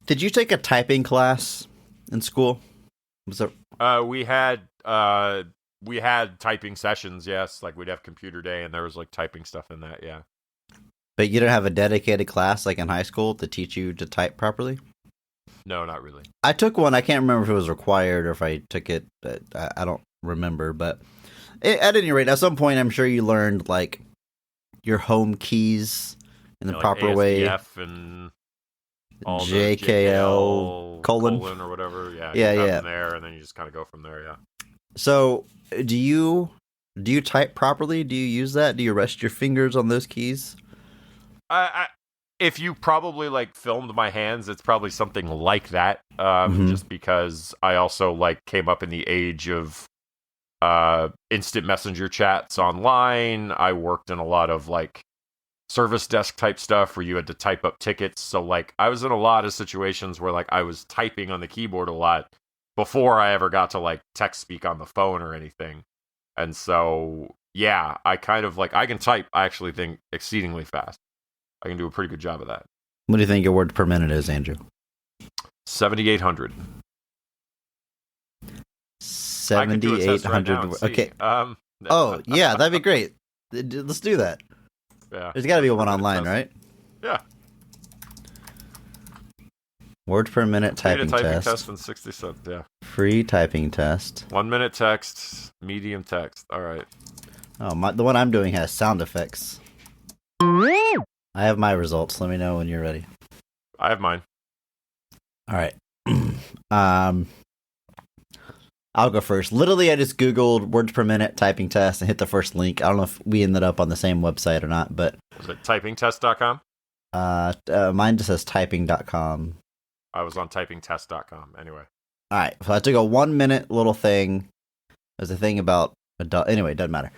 Did you take a typing class in school? Was it? We had typing sessions. Yes, like we'd have computer day, and there was like typing stuff in that. Yeah. But you didn't have a dedicated class like in high school to teach you to type properly? No, not really. I took one. I can't remember if it was required or if I took it. I don't remember. But at any rate, at some point, I'm sure you learned like your home keys in the proper way. ASDF and all JKL, colon or whatever. Yeah. Yeah. From there, and then you just kind of go from there. Yeah. So, do you type properly? Do you use that? Do you rest your fingers on those keys? If you probably like filmed my hands, it's probably something like that. Just because I also like came up in the age of instant messenger chats online. I worked in a lot of like service desk type stuff where you had to type up tickets. So like I was in a lot of situations where like I was typing on the keyboard a lot before I ever got to like text speak on the phone or anything. And so yeah, I kind of like I can type, I actually think, exceedingly fast. I can do a pretty good job of that. What do you think your words per minute is, Andrew? 7,800. 7,800. Right okay. Oh, yeah, that'd be great. Let's do that. Yeah. There's got to be one online, right? Yeah. Words per minute typing test. And 60 cents, yeah. Free typing test. 1 minute text, medium text. All right. Oh, the one I'm doing has sound effects. I have my results. Let me know when you're ready. I have mine. All right. I'll go first. Literally, I just Googled words per minute typing test and hit the first link. I don't know if we ended up on the same website or not, but... Was it typingtest.com? Mine just says typing.com. I was on typingtest.com anyway. All right. So I took a 1 minute little thing. There's a thing about... Anyway, it doesn't matter.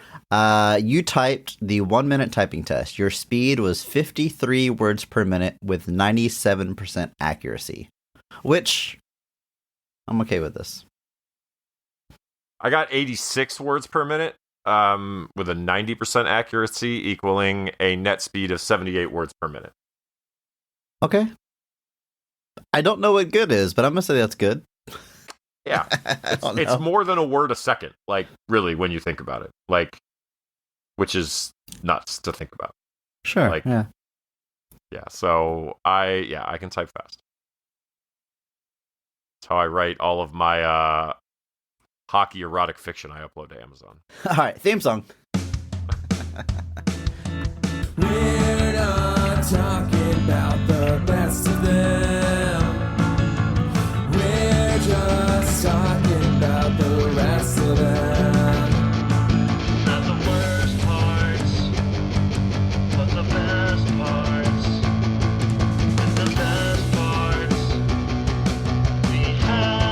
You typed the 1 minute typing test. Your speed was 53 words per minute with 97% accuracy, which I'm okay with this. I got 86 words per minute with a 90% accuracy, equaling a net speed of 78 words per minute. Okay. I don't know what good is, but I'm going to say that's good. Yeah, it's more than a word a second, like, really, when you think about it. Like, which is nuts to think about. Sure, like, yeah. Yeah, so I can type fast. That's how I write all of my hockey erotic fiction I upload to Amazon. All right, theme song. We're not talking about the best of them. We're just talking about the rest of them. Not the worst parts, but the best parts. And the best parts we have.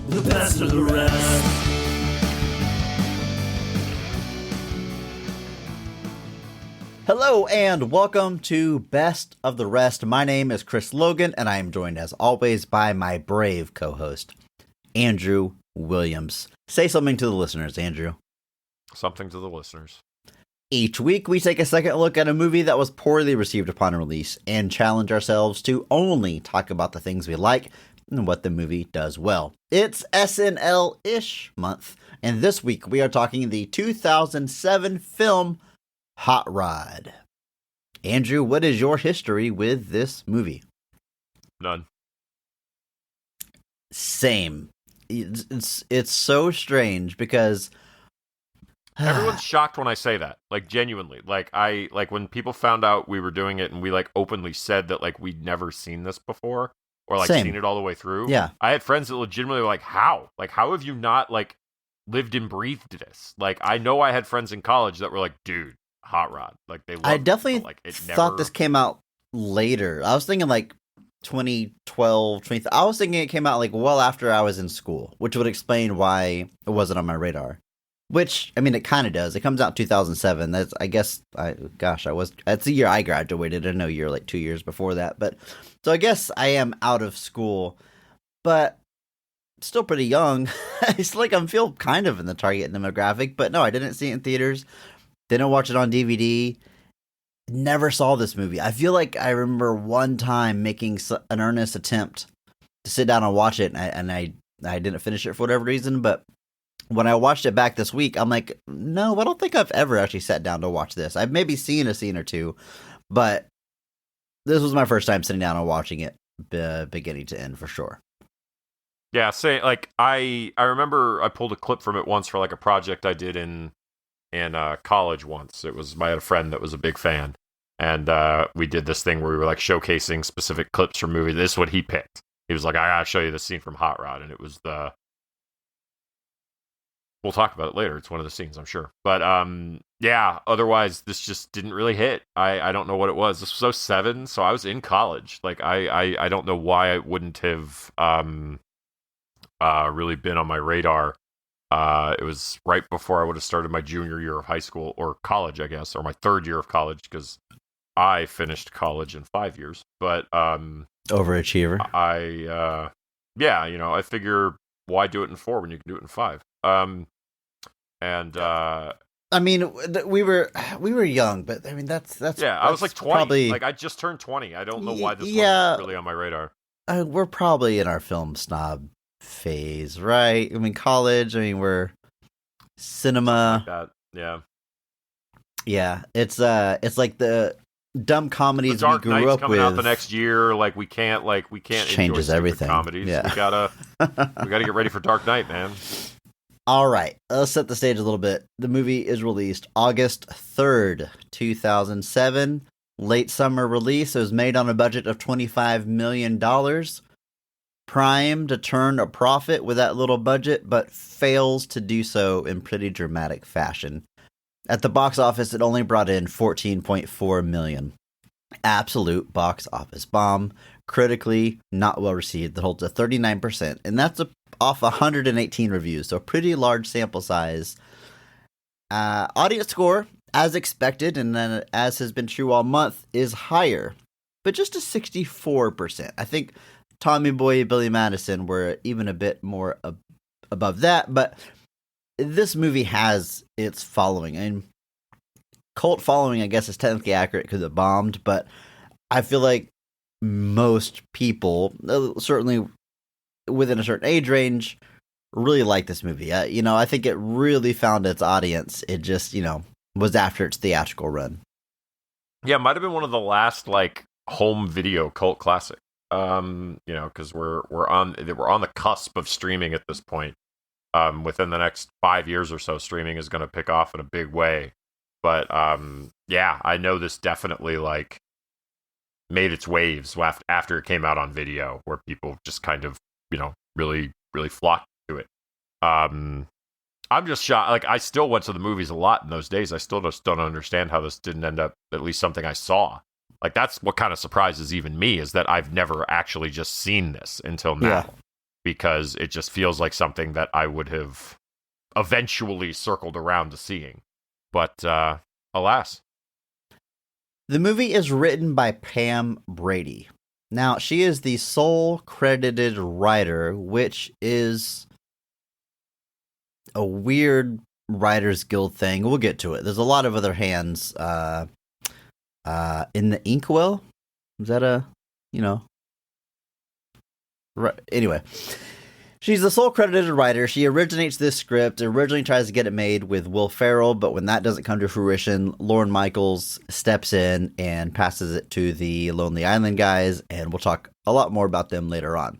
The best of the rest. Hello and welcome to Best of the Rest. My name is Chris Logan, and I am joined as always by my brave co-host, Andrew Williams. Say something to the listeners, Andrew. Something to the listeners. Each week, we take a second look at a movie that was poorly received upon release and challenge ourselves to only talk about the things we like and what the movie does well. It's SNL-ish month, and this week we are talking the 2007 film Hot Rod. Andrew, what is your history with this movie? None. Same. It's so strange because everyone's shocked when I say that. Like, genuinely. Like when people found out we were doing it and we like openly said that like we'd never seen this before or like Same. seen it all the way through. Yeah. I had friends that legitimately were like, how? Like, how have you not like lived and breathed this? Like, I know I had friends in college that were like, dude, Hot Rod. Like, they loved I definitely it, like, it thought this came out later. I was thinking like 2012, I was thinking it came out like well after I was in school, which would explain why it wasn't on my radar. Which, I mean, it kind of does. It comes out in 2007. That's, I guess, that's the year I graduated. I know you're like 2 years before that. But, so I guess I am out of school, but still pretty young. It's like I feel kind of in the target demographic, but no, I didn't see it in theaters. Didn't watch it on DVD. never saw this movie. I feel like I remember one time making an earnest attempt to sit down and watch it, and I didn't finish it for whatever reason, but when I watched it back this week, I'm like, no, I don't think I've ever actually sat down to watch this. I've maybe seen a scene or two, but this was my first time sitting down and watching it beginning to end for sure. Yeah, say like I remember I pulled a clip from it once for like a project I did in college once. I had a friend that was a big fan, and we did this thing where we were like showcasing specific clips from movies. This is what he picked. He was like, I gotta show you this scene from Hot Rod, and it was we'll talk about it later. It's one of the scenes, I'm sure. But yeah, otherwise this just didn't really hit. I don't know what it was. This was 2007, so I was in college. Like I don't know why it wouldn't have really been on my radar. It was right before I would have started my junior year of high school or college, I guess, or my third year of college, because I finished college in 5 years. But overachiever. Yeah, I figure why do it in 4 when you can do it in 5? I mean, we were young, but I mean that's yeah. I was like 20. Probably, like I just turned 20. I don't know why this wasn't really on my radar. We're probably in our film snob phase, right? I mean, college. I mean, we're cinema. Like that. Yeah. It's like the dumb comedies the Dark we grew Knight's up coming with. Out the next year. Like we can't changes enjoy everything. Comedies. Yeah. We gotta get ready for Dark Knight, man. All right, let's set the stage a little bit. The movie is released August 3rd, 2007. Late summer release. It was made on a budget of $25 million. Primed to turn a profit with that little budget, but fails to do so in pretty dramatic fashion. At the box office, it only brought in $14.4 million. Absolute box office bomb. Critically, not well received. That holds a 39%, and that's off 118 reviews, so a pretty large sample size. Audience score, as expected, and then as has been true all month, is higher, but just a 64%. I think Tommy Boy and Billy Madison were even a bit more above that, but this movie has its following. And cult following, I guess, is technically accurate because it bombed, but I feel like most people, certainly within a certain age range, really like this movie. I think it really found its audience. It just, was after its theatrical run. Yeah, it might have been one of the last like home video cult classic. Because we're on the cusp of streaming at this point. Within the next 5 years or so, streaming is going to pick off in a big way. But yeah, I know this definitely like made its waves after it came out on video, where people just kind of really really flocked to it. I'm just shocked. Like I still went to the movies a lot in those days. I still just don't understand how this didn't end up at least something I saw. Like, that's what kind of surprises even me, is that I've never actually just seen this until now. Yeah. Because it just feels like something that I would have eventually circled around to seeing. But, alas. The movie is written by Pam Brady. Now, she is the sole credited writer, which is a weird Writers Guild thing. We'll get to it. There's a lot of other hands, in the inkwell. Is that right? Anyway, she's the sole credited writer. She originates this script, originally tries to get it made with Will Ferrell, but when that doesn't come to fruition, Lorne Michaels steps in and passes it to the Lonely Island guys, and we'll talk a lot more about them later on.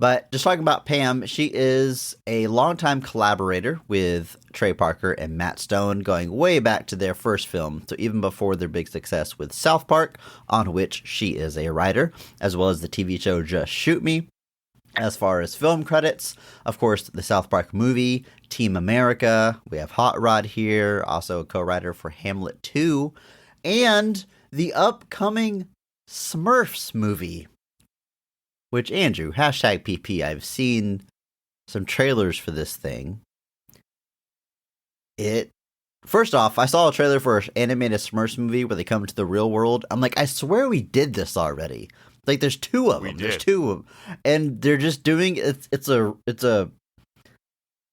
But just talking about Pam, she is a longtime collaborator with Trey Parker and Matt Stone, going way back to their first film, so even before their big success with South Park, on which she is a writer, as well as the TV show Just Shoot Me. As far as film credits, of course, the South Park movie, Team America, we have Hot Rod here, also a co-writer for Hamlet 2, and the upcoming Smurfs movie. Which, Andrew, hashtag PP, I've seen some trailers for this thing. First off, I saw a trailer for an animated Smurfs movie where they come to the real world. I'm like, I swear we did this already. Like, there's two of them. There's two of them. And they're just doing, it's a,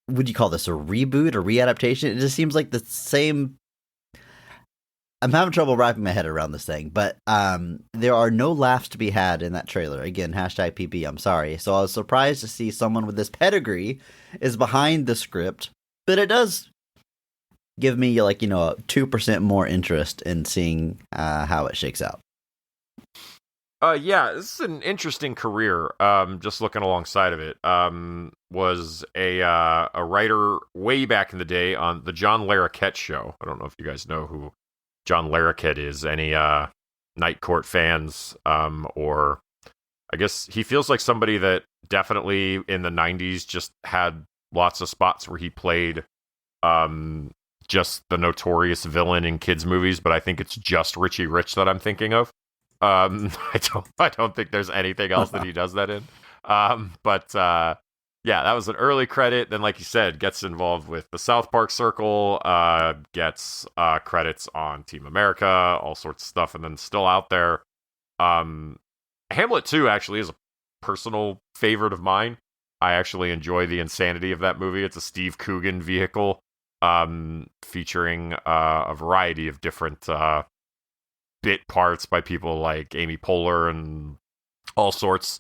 would you call this a reboot or readaptation? It just seems like the same. I'm having trouble wrapping my head around this thing, but there are no laughs to be had in that trailer. Again, hashtag PP, I'm sorry. So I was surprised to see someone with this pedigree is behind the script, but it does give me, like, you know, a 2% more interest in seeing how it shakes out. Yeah, this is an interesting career. Just looking alongside of it, was a writer way back in the day on the John Larroquette show. I don't know if you guys know who John Larroquette is. Any Night Court fans? Or I guess he feels like somebody that definitely in the '90s just had lots of spots where he played just the notorious villain in kids' movies. But I think it's just Richie Rich that I'm thinking of. I don't think there's anything else that he does that in. Yeah, that was an early credit. Then, like you said, gets involved with the South Park Circle, gets credits on Team America, all sorts of stuff, and then still out there. Hamlet 2 actually is a personal favorite of mine. I actually enjoy the insanity of that movie. It's a Steve Coogan vehicle, featuring a variety of different bit parts by people like Amy Poehler and all sorts.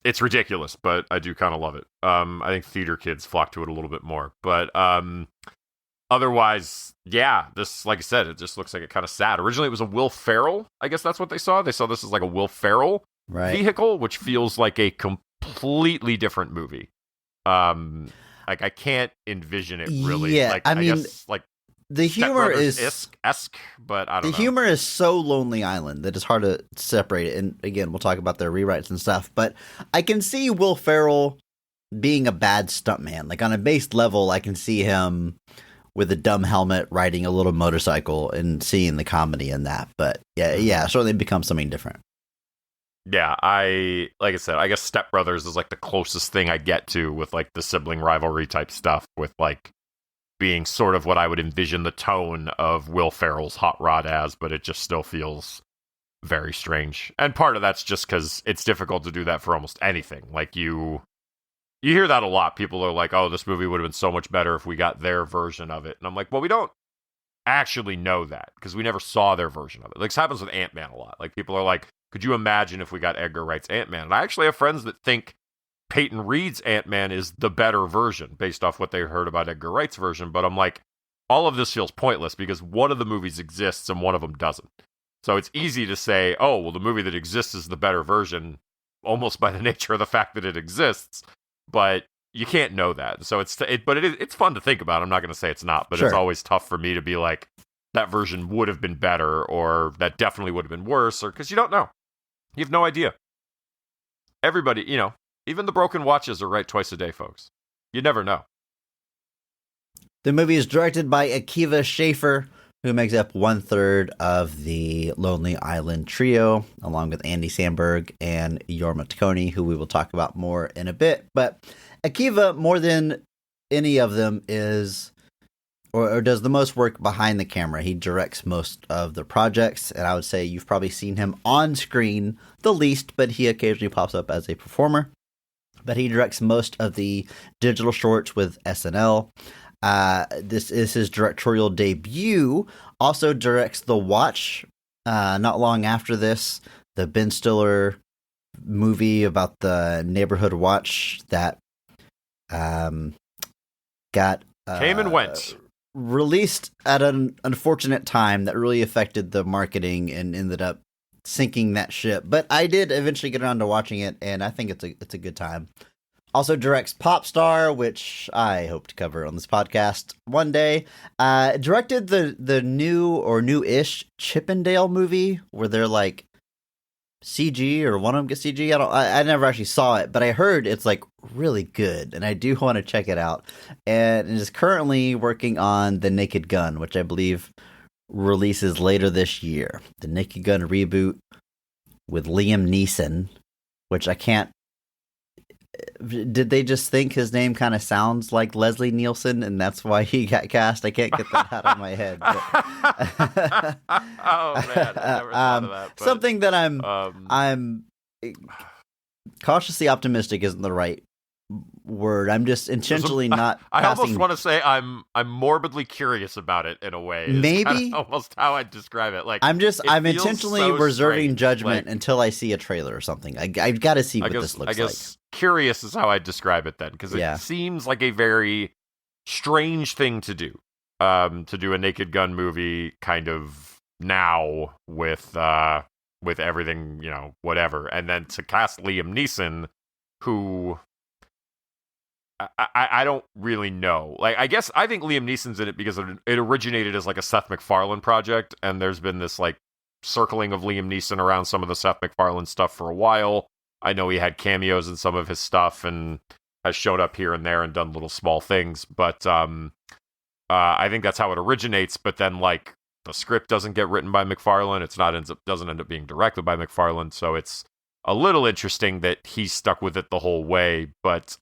It's ridiculous, but I do kind of love it. I think theater kids flock to it a little bit more, but otherwise, yeah, this, like I said, it just looks like it kind of sad. Originally it was a Will Ferrell, I guess that's what they saw this as like a Will Ferrell vehicle, which feels like a completely different movie. Like I can't envision it really. Yeah, like I mean, guess, like, the humor is esque, but I don't know. The humor is so Lonely Island that it's hard to separate it. And again, we'll talk about their rewrites and stuff. But I can see Will Ferrell being a bad stuntman. Like on a base level, I can see him with a dumb helmet riding a little motorcycle and seeing the comedy in that. But yeah, certainly becomes something different. Yeah, like I said, I guess Step Brothers is like the closest thing I get to with like the sibling rivalry type stuff, with like being sort of what I would envision the tone of Will Ferrell's Hot Rod as, but it just still feels very strange. And part of that's just because it's difficult to do that for almost anything. Like you hear that a lot. People are like, oh, this movie would have been so much better if we got their version of it. And I'm like, well, we don't actually know that because we never saw their version of it. Like, this happens with Ant-Man a lot. Like, people are like, could you imagine if we got Edgar Wright's Ant-Man? And I actually have friends that think Peyton Reed's Ant-Man is the better version based off what they heard about Edgar Wright's version. But I'm like, all of this feels pointless because one of the movies exists and one of them doesn't. So it's easy to say, oh, well, the movie that exists is the better version, almost by the nature of the fact that it exists. But you can't know that. So it's fun to think about. I'm not going to say it's not, but Sure. It's always tough for me to be like, that version would have been better, or that definitely would have been worse, or because you don't know. You have no idea. Everybody, even the broken watches are right twice a day, folks. You never know. The movie is directed by Akiva Schaffer, who makes up 1/3 of the Lonely Island trio, along with Andy Samberg and Jorma Taccone, who we will talk about more in a bit. But Akiva, more than any of them, is or does the most work behind the camera. He directs most of the projects, and I would say you've probably seen him on screen the least, but he occasionally pops up as a performer. But he directs most of the digital shorts with SNL. This is his directorial debut. Also directs The Watch. Not long after this, the Ben Stiller movie about the neighborhood watch that got came and went. Released at an unfortunate time that really affected the marketing and ended up sinking that ship. But I did eventually get around to watching it, and I think it's a good time. Also directs Popstar, which I hope to cover on this podcast one day. Directed the new or new-ish Chippendale movie where they're like CG, or one of them gets CG. I never actually saw it, but I heard it's like really good, and I do want to check it out. And is currently working on The Naked Gun, which I believe releases later this year. The Naked Gun reboot with Liam Neeson, which I can't. Did they just think his name kind of sounds like Leslie Nielsen, and that's why he got cast? I can't get that out of my head. But Oh man, I never thought of that. But, something that I'm cautiously optimistic isn't the right word. I'm just intentionally not. I passing... almost want to say I'm morbidly curious about it in a way. Maybe almost how I'd describe it. Like I'm intentionally so reserving strange. judgment Like, until I see a trailer or something. I've got to see what this looks like. I guess curious is how I'd describe it then, because it seems like a very strange thing to do. To do a Naked Gun movie kind of now with everything, whatever, and then to cast Liam Neeson, who I don't really know. Like, I think Liam Neeson's in it because it originated as like a Seth MacFarlane project, and there's been this like circling of Liam Neeson around some of the Seth MacFarlane stuff for a while. I know he had cameos in some of his stuff and has showed up here and there and done little small things, but I think that's how it originates. But then, like, the script doesn't get written by MacFarlane. Doesn't end up being directed by MacFarlane. So it's a little interesting that he's stuck with it the whole way. But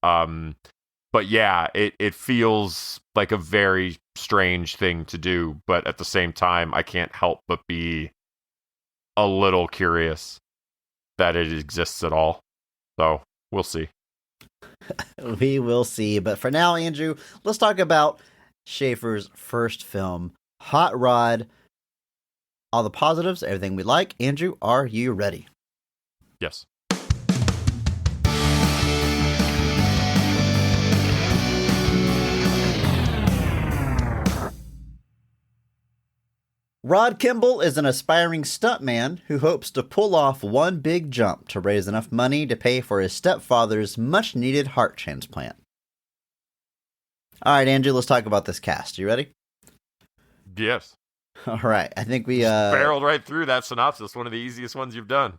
yeah, it feels like a very strange thing to do. But at the same time, I can't help but be a little curious that it exists at all. So we'll see. We will see. But for now, Andrew, let's talk about Schaefer's first film, Hot Rod. All the positives, everything we like. Andrew, are you ready? Yes. Rod Kimball is an aspiring stuntman who hopes to pull off one big jump to raise enough money to pay for his stepfather's much-needed heart transplant. All right, Andrew, let's talk about this cast. You ready? Yes. All right. I think we barreled right through that synopsis. One of the easiest ones you've done.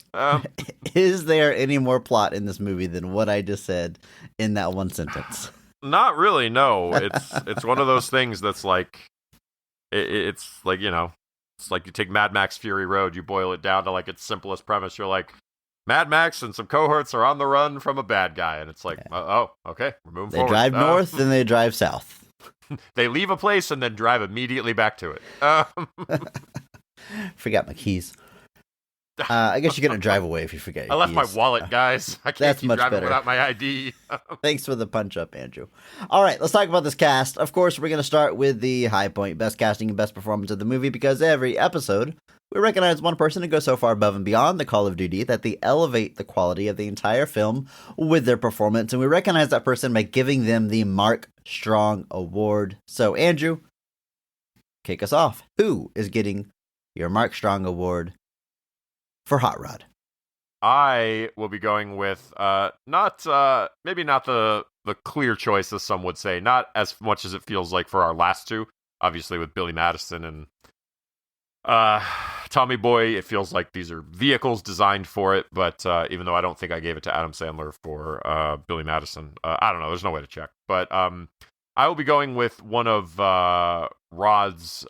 Is there any more plot in this movie than what I just said in that one sentence? Not really. No. It's one of those things that's like it's like, it's like you take Mad Max Fury Road, you boil it down to like its simplest premise. You're like, Mad Max and some cohorts are on the run from a bad guy, and it's like, oh, okay, we're moving forward. They drive north and they drive south. They leave a place and then drive immediately back to it. Forgot my keys. I guess you're gonna drive away if you forget your I left keys. my wallet, guys. I can't That's keep much driving better. without my ID. Thanks for the punch up, Andrew. All right, let's talk about this cast. Of course, we're going to start with the high point, best casting and best performance of the movie, because every episode, we recognize one person who goes so far above and beyond the call of duty that they elevate the quality of the entire film with their performance, and we recognize that person by giving them the Mark Strong Award. So, Andrew, kick us off. Who is getting your Mark Strong Award for Hot Rod? I will be going with maybe not the clear choice, as some would say, not as much as it feels like for our last two, obviously with Billy Madison and Tommy Boy. It feels like these are vehicles designed for it, but even though I don't think I gave it to Adam Sandler for Billy Madison, I don't know, there's no way to check, but I will be going with one of Rod's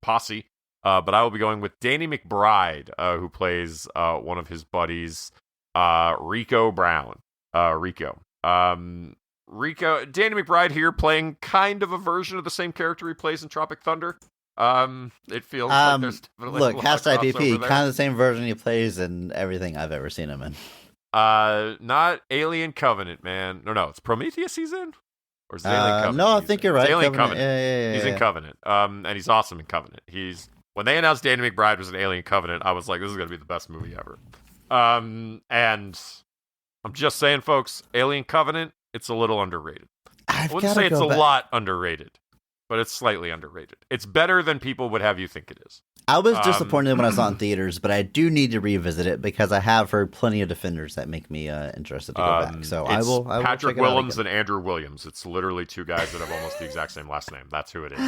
posse. But I will be going with Danny McBride, who plays one of his buddies, Rico Brown. Rico. Danny McBride here playing kind of a version of the same character he plays in Tropic Thunder. It feels like there's definitely look, a lot of #IPP, crossover there. kind of the same version he plays in everything I've ever seen him in. Not Alien Covenant, man. No, it's Prometheus he's in? Or is it Alien Covenant? No, I think you're right. It's Alien Covenant. Yeah. He's in Covenant. And he's awesome in Covenant. When they announced Danny McBride was in Alien Covenant, I was like, this is going to be the best movie ever. And I'm just saying, folks, Alien Covenant, it's a little underrated. I wouldn't say it's a lot underrated, but it's slightly underrated. It's better than people would have you think it is. I was disappointed when I saw it in theaters, but I do need to revisit it because I have heard plenty of defenders that make me interested to go back. So I will Patrick check it Willems out and Andrew Williams. It's literally two guys that have almost the exact same last name. That's who it is.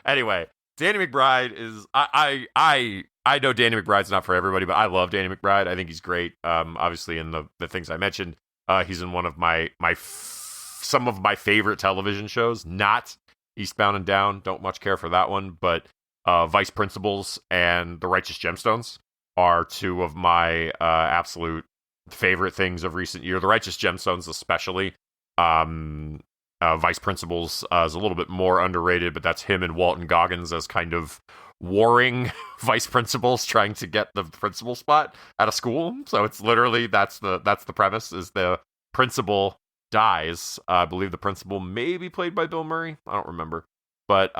Anyway, Danny McBride is I know Danny McBride's not for everybody, but I love Danny McBride. I think he's great. Obviously in the things I mentioned, he's in one of some of my favorite television shows. Not Eastbound and Down. Don't much care for that one, but Vice Principals and The Righteous Gemstones are two of my absolute favorite things of recent year. The Righteous Gemstones especially. Vice Principals is a little bit more underrated, but that's him and Walton Goggins as kind of warring vice principals trying to get the principal spot at a school. So it's literally that's the premise, is the principal dies. I believe the principal may be played by Bill Murray. I don't remember. But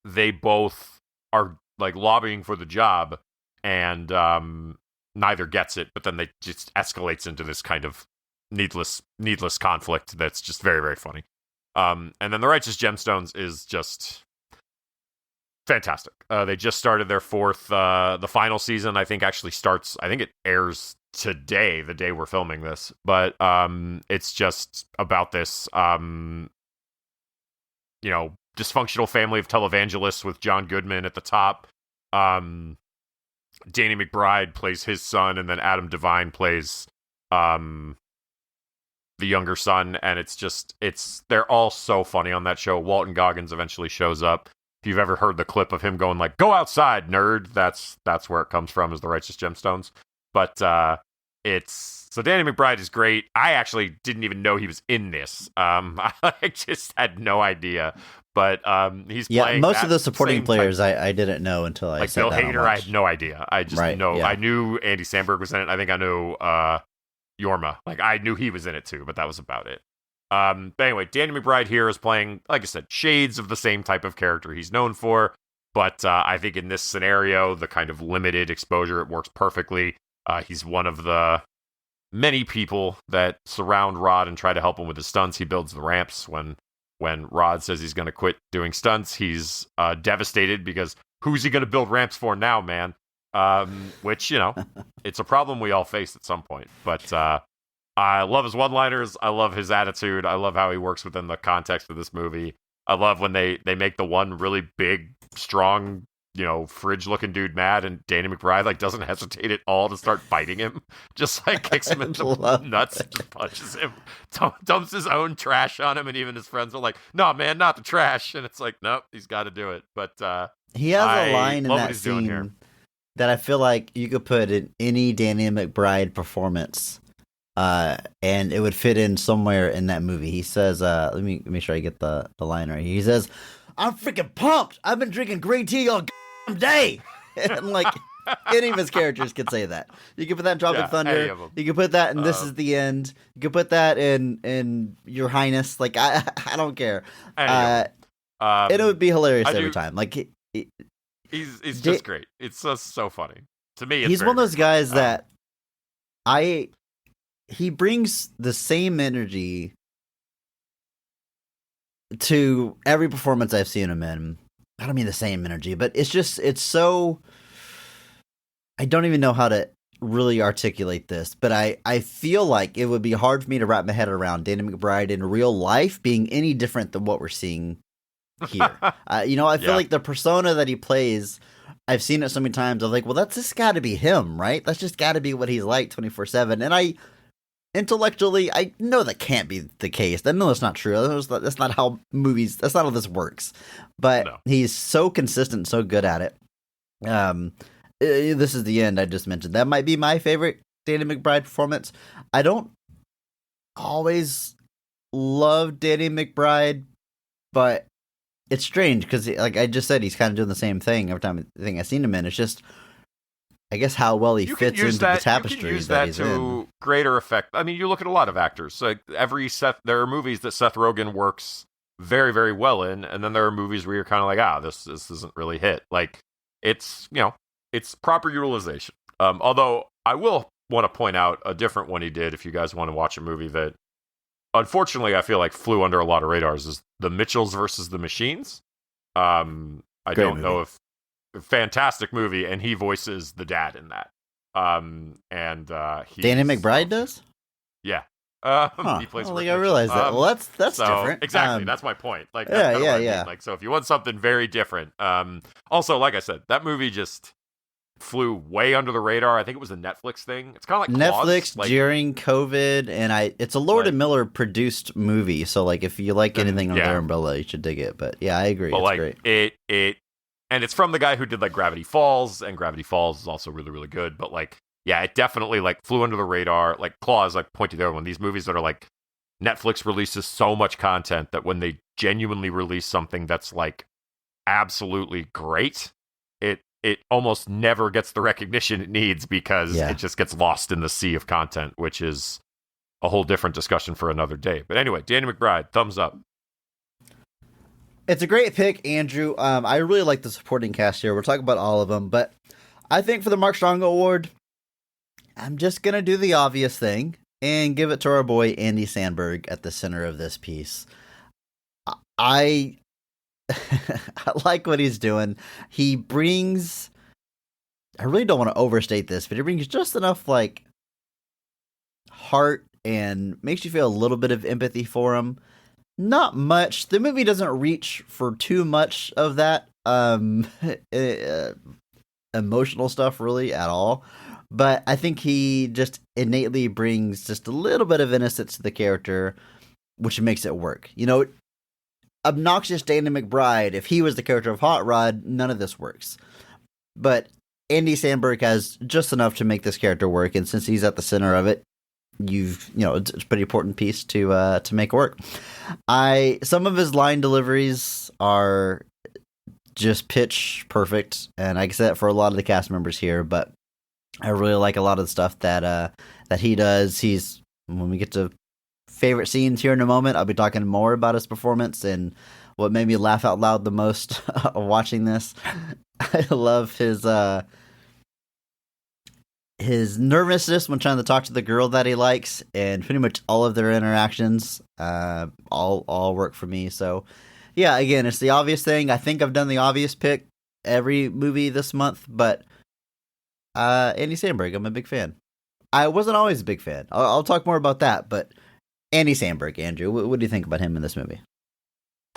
they both are like lobbying for the job, and neither gets it, but then they just escalates into this kind of needless conflict that's just very, very funny. And then The Righteous Gemstones is just fantastic. They just started their fourth, the final season, I think actually starts, I think it airs today, the day we're filming this, but it's just about this, dysfunctional family of televangelists with John Goodman at the top. Danny McBride plays his son, and then Adam Devine plays the younger son, and they're all so funny on that show. Walton Goggins eventually shows up. If you've ever heard the clip of him going like, "Go outside, nerd," that's where it comes from, is The Righteous Gemstones. But so Danny McBride is great. I actually didn't even know he was in this. I just had no idea. But he's playing. Most of the supporting players I didn't know until I like Bill Hader. I had no idea. I just know. Yeah. I knew Andy Samberg was in it. I think I knew Yorma. Like I knew he was in it too, but that was about it. But anyway, Danny McBride here is playing, like I said, shades of the same type of character he's known for. But I think in this scenario, the kind of limited exposure, it works perfectly. He's one of the many people that surround Rod and try to help him with his stunts. He builds the ramps when Rod says he's going to quit doing stunts. He's devastated because who's he going to build ramps for now, man? Which, it's a problem we all face at some point. But I love his one-liners. I love his attitude. I love how he works within the context of this movie. I love when they make the one really big, strong, fridge-looking dude mad, and Danny McBride like doesn't hesitate at all to start fighting him. Just like kicks him in the nuts and just punches him, dumps his own trash on him, and even his friends are like, "No, man, not the trash." And it's like, nope, he's got to do it. But he has a line in that scene that I feel like you could put in any Danny McBride performance, and it would fit in somewhere in that movie. He says, "Let me make sure I get the line right." He says, "I'm freaking pumped. I've been drinking green tea all day." And like any of his characters could say that. You could put that in Tropic Thunder. You could put that in This Is the End. You could put that in Your Highness. Like I don't care. And it would be hilarious every time. Like he's just great. It's just so funny to me. He's one of those guys that he brings the same energy to every performance I've seen him in. I don't mean the same energy, but it's so, I don't even know how to really articulate this, but I feel like it would be hard for me to wrap my head around Danny McBride in real life being any different than what we're seeing here. I feel like the persona that he plays, I've seen it so many times. I'm like, well, that's just got to be him, right? That's just got to be what he's like 24/7. And intellectually, I know that can't be the case. I know that's not true. That's not how this works. But He's so consistent, so good at it. This Is the End I just mentioned. That might be my favorite Danny McBride performance. I don't always love Danny McBride, but it's strange because, like I just said, he's kind of doing the same thing every time I've seen him in. It's just, I guess, how well he fits into the tapestry. You can use that to greater effect. I mean, you look at a lot of actors. Like there are movies that Seth Rogen works very, very well in, and then there are movies where you're kind of like, this isn't really hit. Like it's proper utilization. Although I will want to point out a different one he did. If you guys want to watch a movie that, unfortunately, I feel like flew under a lot of radars, is The Mitchells versus the Machines. I don't know if. Fantastic movie, and he voices the dad in that. Danny McBride does? Yeah. He plays. I realized that. Well, that's different. Exactly. That's my point. Like, yeah. Like, so if you want something very different, also, like I said, that movie just flew way under the radar. I think it was a Netflix thing. It's kind of like Netflix Claws, during COVID, and it's a Lord and Miller produced movie. So, like, if you like anything on their umbrella, you should dig it. But yeah, I agree. But it's great. And it's from the guy who did like Gravity Falls, and Gravity Falls is also really, really good. But like, yeah, it definitely like flew under the radar. Like Claws, like pointed there when these movies that are like, Netflix releases so much content that when they genuinely release something that's like absolutely great, it almost never gets the recognition it needs because it just gets lost in the sea of content, which is a whole different discussion for another day. But anyway, Danny McBride, thumbs up. It's a great pick, Andrew. I really like the supporting cast here. We're talking about all of them, but I think for the Mark Strong Award, I'm just going to do the obvious thing and give it to our boy Andy Samberg at the center of this piece. I like what he's doing. He brings, I really don't want to overstate this, but he brings just enough like heart and makes you feel a little bit of empathy for him. Not much. The movie doesn't reach for too much of that emotional stuff really at all. But I think he just innately brings just a little bit of innocence to the character, which makes it work. You know, obnoxious Danny McBride, if he was the character of Hot Rod, none of this works. But Andy Samberg has just enough to make this character work, and since he's at the center of it, it's a pretty important piece to make work. Some of his line deliveries are just pitch perfect, and I can say that for a lot of the cast members here, but I really like a lot of the stuff that he does. When we get to favorite scenes here in a moment, I'll be talking more about his performance and what made me laugh out loud the most watching this. I love his nervousness when trying to talk to the girl that he likes, and pretty much all of their interactions all work for me. So yeah, again, it's the obvious thing. I think I've done the obvious pick every movie this month, but Andy Samberg, I'm a big fan. I wasn't always a big fan. I'll talk more about that, but Andy Samberg, Andrew, what do you think about him in this movie?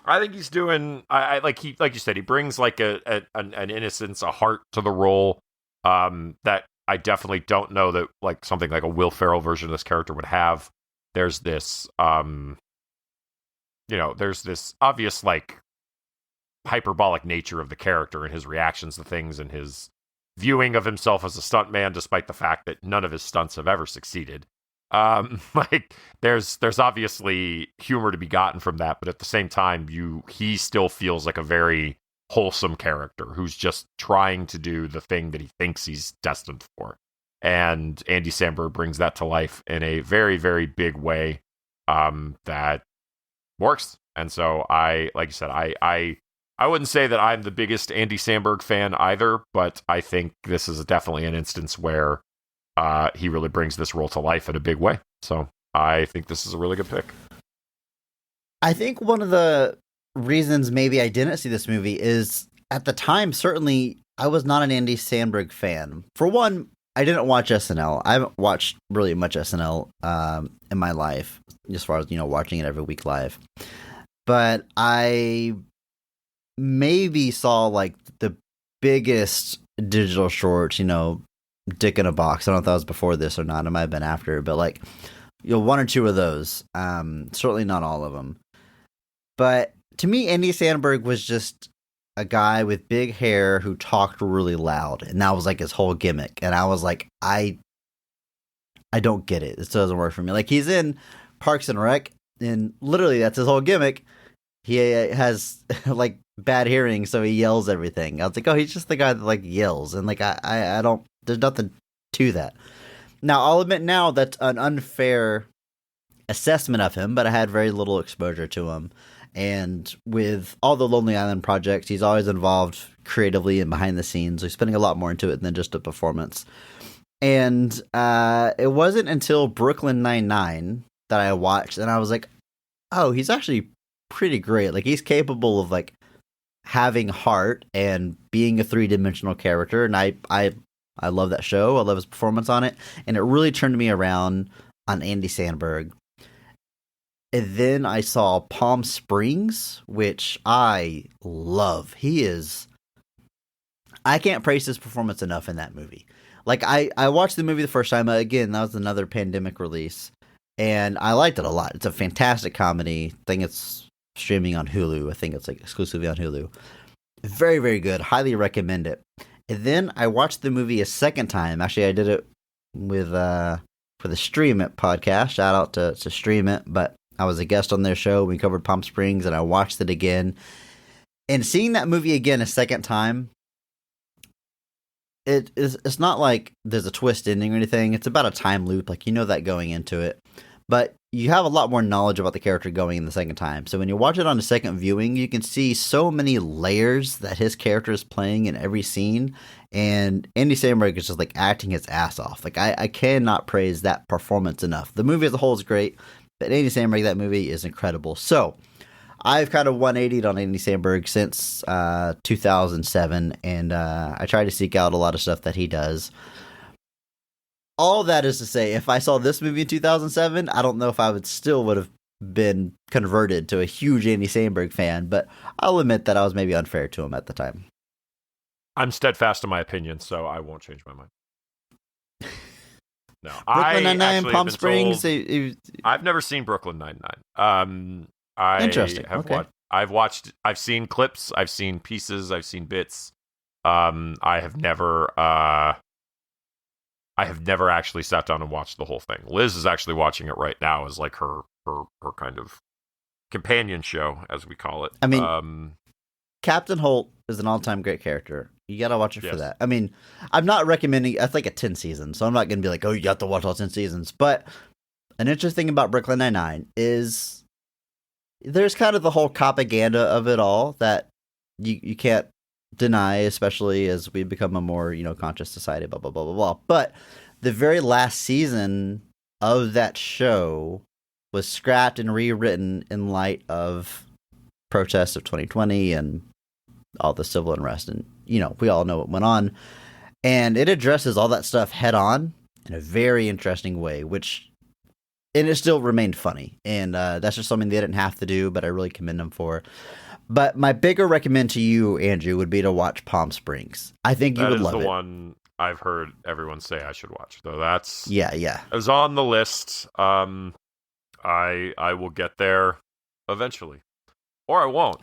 I think he's doing. Like you said, he brings like an innocence, a heart to the role. That I definitely don't know that like something like a Will Ferrell version of this character would have. There's this, there's this obvious like hyperbolic nature of the character and his reactions to things and his viewing of himself as a stuntman, despite the fact that none of his stunts have ever succeeded. Like there's obviously humor to be gotten from that, but at the same time, he still feels like a very wholesome character who's just trying to do the thing that he thinks he's destined for. And Andy Samberg brings that to life in a very, very big way that works. And so like you said, I wouldn't say that I'm the biggest Andy Samberg fan either, but I think this is definitely an instance where he really brings this role to life in a big way. So I think this is a really good pick. I think one of the reasons maybe I didn't see this movie is at the time, certainly I was not an Andy Samberg fan. For one, I didn't watch SNL. I haven't watched really much SNL in my life, as far as, watching it every week live. But I maybe saw like the biggest digital shorts, Dick in a Box. I don't know if that was before this or not. It might have been after, but like, one or two of those. Certainly not all of them. But to me, Andy Samberg was just a guy with big hair who talked really loud, and that was like his whole gimmick. And I was like, I don't get it. This doesn't work for me. Like, he's in Parks and Rec, and literally that's his whole gimmick. He has like bad hearing, so he yells everything. I was like, oh, he's just the guy that like yells, and like I don't. There's nothing to that. Now, I'll admit now that's an unfair assessment of him, but I had very little exposure to him. And with all the Lonely Island projects, he's always involved creatively and behind the scenes. He's putting a lot more into it than just a performance. And it wasn't until Brooklyn Nine-Nine that I watched, and I was like, oh, he's actually pretty great. Like, he's capable of like having heart and being a three-dimensional character. And I love that show. I love his performance on it. And it really turned me around on Andy Samberg. And then I saw Palm Springs, which I love. I can't praise his performance enough in that movie. Like, I watched the movie the first time. Again, that was another pandemic release. And I liked it a lot. It's a fantastic comedy. I think it's streaming on Hulu. I think it's like exclusively on Hulu. Very, very good. Highly recommend it. And then I watched the movie a second time. Actually, I did it with for the Stream It podcast. Shout out to Stream It. But I was a guest on their show. We covered Palm Springs, and I watched it again. And seeing that movie again a second time, it's not like there's a twist ending or anything. It's about a time loop, like you know that going into it, but you have a lot more knowledge about the character going in the second time. So when you watch it on a second viewing, you can see so many layers that his character is playing in every scene. And Andy Samberg is just like acting his ass off. Like I cannot praise that performance enough. The movie as a whole is great, but Andy Samberg, that movie is incredible. So I've kind of 180'd on Andy Samberg since 2007, and I try to seek out a lot of stuff that he does. All that is to say, if I saw this movie in 2007, I don't know if I would have been converted to a huge Andy Samberg fan, but I'll admit that I was maybe unfair to him at the time. I'm steadfast in my opinion, so I won't change my mind. No, Brooklyn Nine-Nine, Palm Springs. I've never seen Brooklyn Nine-Nine. Interesting. Okay. I've seen clips, I've seen pieces, I've seen bits. I have never actually sat down and watched the whole thing. Liz is actually watching it right now as like her kind of companion show, as we call it. I mean, Captain Holt is an all-time great character. You gotta watch it for that. I mean, I'm not recommending. It's like a 10 season, so I'm not gonna be like, oh, you have to watch all 10 seasons. But an interesting thing about Brooklyn Nine-Nine is there's kind of the whole propaganda of it all that you can't deny, especially as we become a more, conscious society, blah, blah, blah, blah, blah. But the very last season of that show was scrapped and rewritten in light of protests of 2020 and all the civil unrest. And, we all know what went on. And it addresses all that stuff head on in a very interesting way, and it still remained funny. And that's just something they didn't have to do, but I really commend them for. But my bigger recommend to you, Andrew, would be to watch Palm Springs. I think you would love it. That is the one I've heard everyone say I should watch. Though that's yeah. It was on the list. I will get there eventually, or I won't.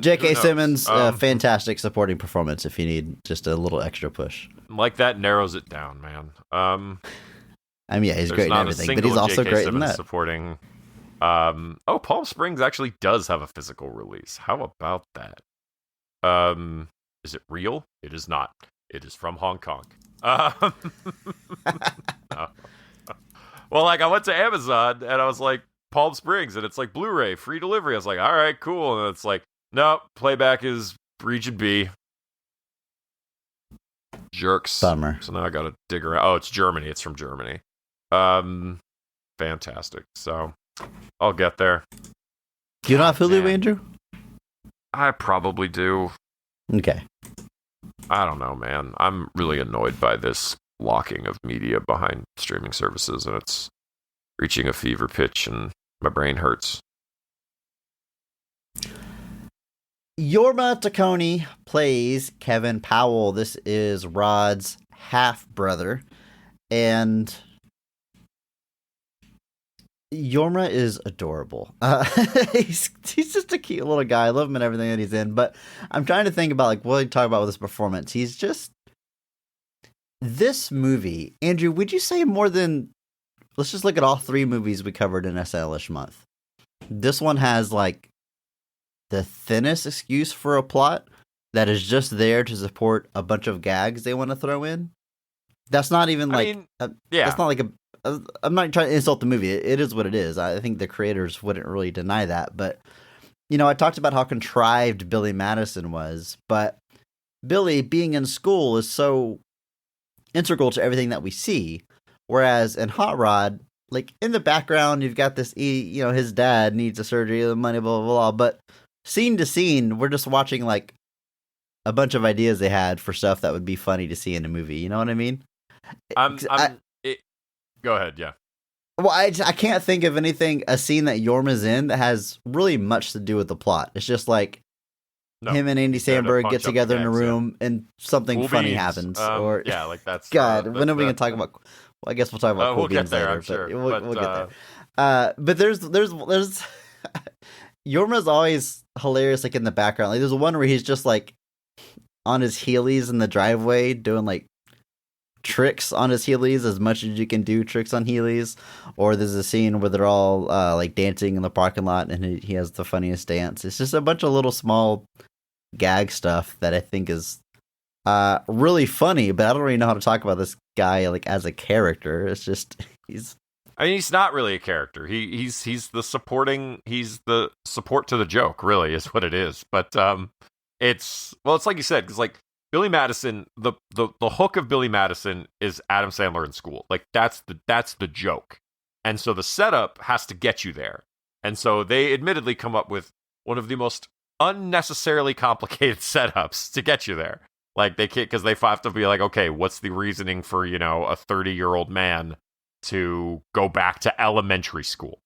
J.K. Simmons, fantastic supporting performance. If you need just a little extra push, like that narrows it down, man. He's great in everything, but he's also great in that. Supporting. Palm Springs actually does have a physical release. How about that? Is it real? It is not. It is from Hong Kong. No. Well, I went to Amazon and I was like, Palm Springs, and it's like Blu-ray, free delivery. I was like, all right, cool. And it's like, nope, playback is region B. Jerks. Bummer. So now I gotta dig around. Oh, it's Germany. It's from Germany. Fantastic. So I'll get there. Do you not have Hulu, Andrew? I probably do. Okay. I don't know, man. I'm really annoyed by this locking of media behind streaming services, and it's reaching a fever pitch, and my brain hurts. Yorma Taccone plays Kevin Powell. This is Rod's half-brother, and Yorma is adorable. He's just a cute little guy. I love him and everything that he's in. But I'm trying to think about what he talk about with his performance. He's just this movie. Andrew, would you say more than? Let's just look at all three movies we covered in SLish month. This one has the thinnest excuse for a plot that is just there to support a bunch of gags they want to throw in. That's not even That's not like a. I'm not trying to insult the movie. It is what it is. I think the creators wouldn't really deny that. But, I talked about how contrived Billy Madison was. But Billy being in school is so integral to everything that we see. Whereas in Hot Rod, in the background, you've got this, his dad needs a surgery, the money, blah, blah, blah. But scene to scene, we're just watching a bunch of ideas they had for stuff that would be funny to see in a movie. You know what I mean? Go ahead, yeah. Well, I can't think of a scene that Yorma's in that has really much to do with the plot. It's just him and Andy Samberg get together in a room and something funny happens. That's... God, when are we going to talk about... Well, I guess we'll talk about we'll beans get there, later. I'm sure. We'll get there. But there's Yorma's always hilarious, in the background. There's one where he's just, on his heelys in the driveway doing, tricks on his heelys as much as you can do tricks on heelys. Or there's a scene where they're all dancing in the parking lot and he has the funniest dance. It's just a bunch of little small gag stuff that I think is really funny, but I don't really know how to talk about this guy like as a character. It's just he's I mean, he's not really a character. He's the supporting. He's the support to the joke. Really, is what it is. But it's like you said, because like Billy Madison, the hook of Billy Madison is Adam Sandler in school. Like that's the joke, and so the setup has to get you there. And so they admittedly come up with one of the most unnecessarily complicated setups to get you there. Like they can't, because they have to be like, okay, what's the reasoning for, you know, a 30-year-old man to go back to elementary school?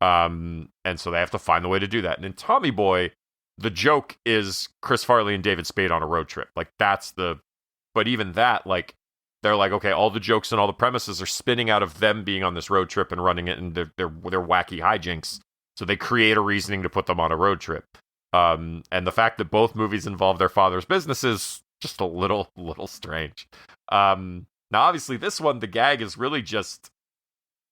And so they have to find the way to do that. And in Tommy Boy, the joke is Chris Farley and David Spade on a road trip. Like but even that, like, they're like, okay, all the jokes and all the premises are spinning out of them being on this road trip and running it and their wacky hijinks. So they create a reasoning to put them on a road trip. And the fact that both movies involve their father's businesses, just a little strange. Now, obviously, this one, the gag is really just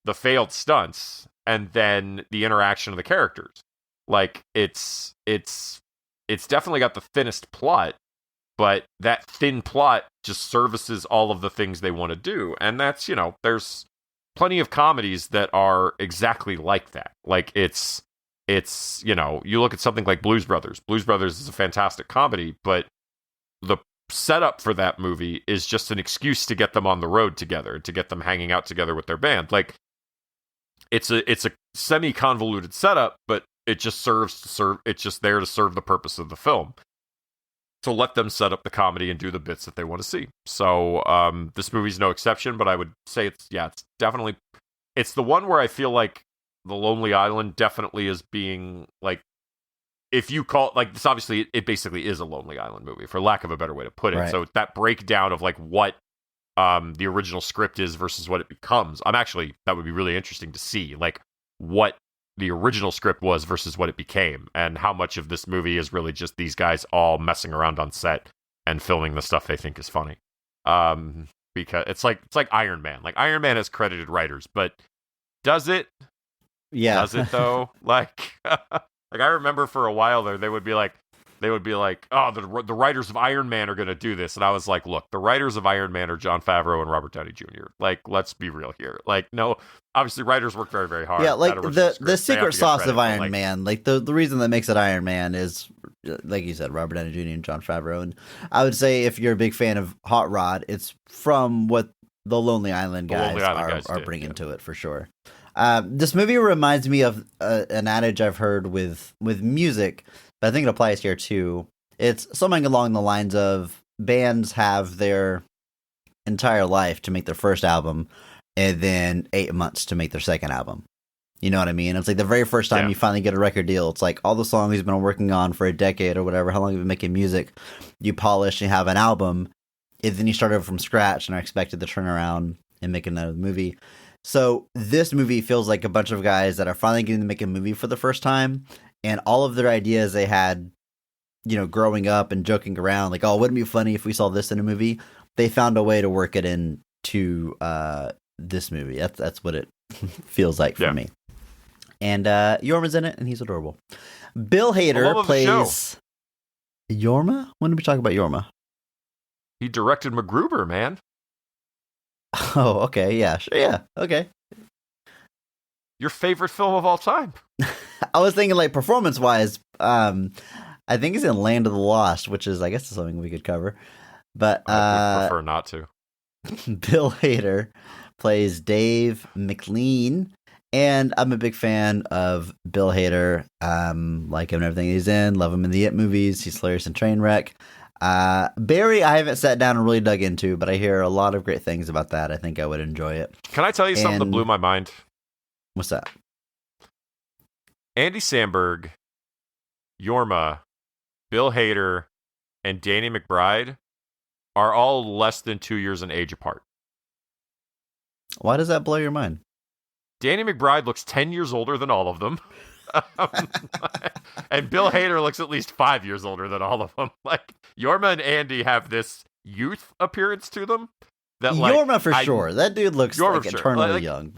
the failed stunts and then the interaction of the characters. Like, it's definitely got the thinnest plot, but that thin plot just services all of the things they want to do. And that's, you know, there's plenty of comedies that are exactly like that. Like, it's you know, you look at something like Blues Brothers. Blues Brothers is a fantastic comedy, but the setup for that movie is just an excuse to get them on the road together, to get them hanging out together with their band. Like, it's a semi-convoluted setup, but it just it's just there to serve the purpose of the film. So let them set up the comedy and do the bits that they want to see. So this movie's no exception, but I would say it's definitely, it's the one where I feel like The Lonely Island definitely is being, like, if you call, like, this obviously, it basically is a Lonely Island movie, for lack of a better way to put it. Right. So that breakdown of, like, what the original script is versus what it becomes, that would be really interesting to see, like, what the original script was versus what it became, and how much of this movie is really just these guys all messing around on set and filming the stuff they think is funny. Because it's like Iron Man. Like, Iron Man has credited writers, but does it? yeah. Does it though? Like, like I remember for a while there, they would be like, oh, the writers of Iron Man are going to do this. And I was like, look, the writers of Iron Man are Jon Favreau and Robert Downey Jr. Like, let's be real here. Like, no, obviously writers work very, very hard. Yeah, like That original the script, they have secret to get sauce credit, of but, Iron like, Man, like the reason that makes it Iron Man is, like you said, Robert Downey Jr. and Jon Favreau. And I would say if you're a big fan of Hot Rod, it's from what the Lonely Island guys are bringing to it for sure. This movie reminds me of an adage I've heard with music, but I think it applies here too. It's something along the lines of bands have their entire life to make their first album and then 8 months to make their second album. You know what I mean? It's like the very first time you finally get a record deal. It's like all the songs you've been working on for a decade or whatever, how long you've been making music, you polish and have an album, and then you start over from scratch and are expected to turn around and make another movie. So this movie feels like a bunch of guys that are finally getting to make a movie for the first time, and all of their ideas they had, you know, growing up and joking around, like, oh, wouldn't it be funny if we saw this in a movie? They found a way to work it into this movie. That's what it feels like for me. And Yorma's in it, and he's adorable. Bill Hader plays Yorma? When did we talk about Yorma? He directed MacGruber, man. Oh, okay, yeah, sure, yeah, okay. Your favorite film of all time. I was thinking, like, performance-wise, I think he's in Land of the Lost, which is, I guess, something we could cover. But I would prefer not to. Bill Hader plays Dave McLean, and I'm a big fan of Bill Hader. Like him and everything he's in. Love him in the It movies. He's hilarious in Trainwreck. Barry, I haven't sat down and really dug into, but I hear a lot of great things about that. I think I would enjoy it. Can I tell you something that blew my mind? What's that? Andy Samberg, Yorma, Bill Hader, and Danny McBride are all less than 2 years in age apart. Why does that blow your mind? Danny McBride looks 10 years older than all of them. And Bill Hader looks at least 5 years older than all of them. Like, Yorma and Andy have this youth appearance to them. That, like, Yorma for sure. That dude looks like eternally young.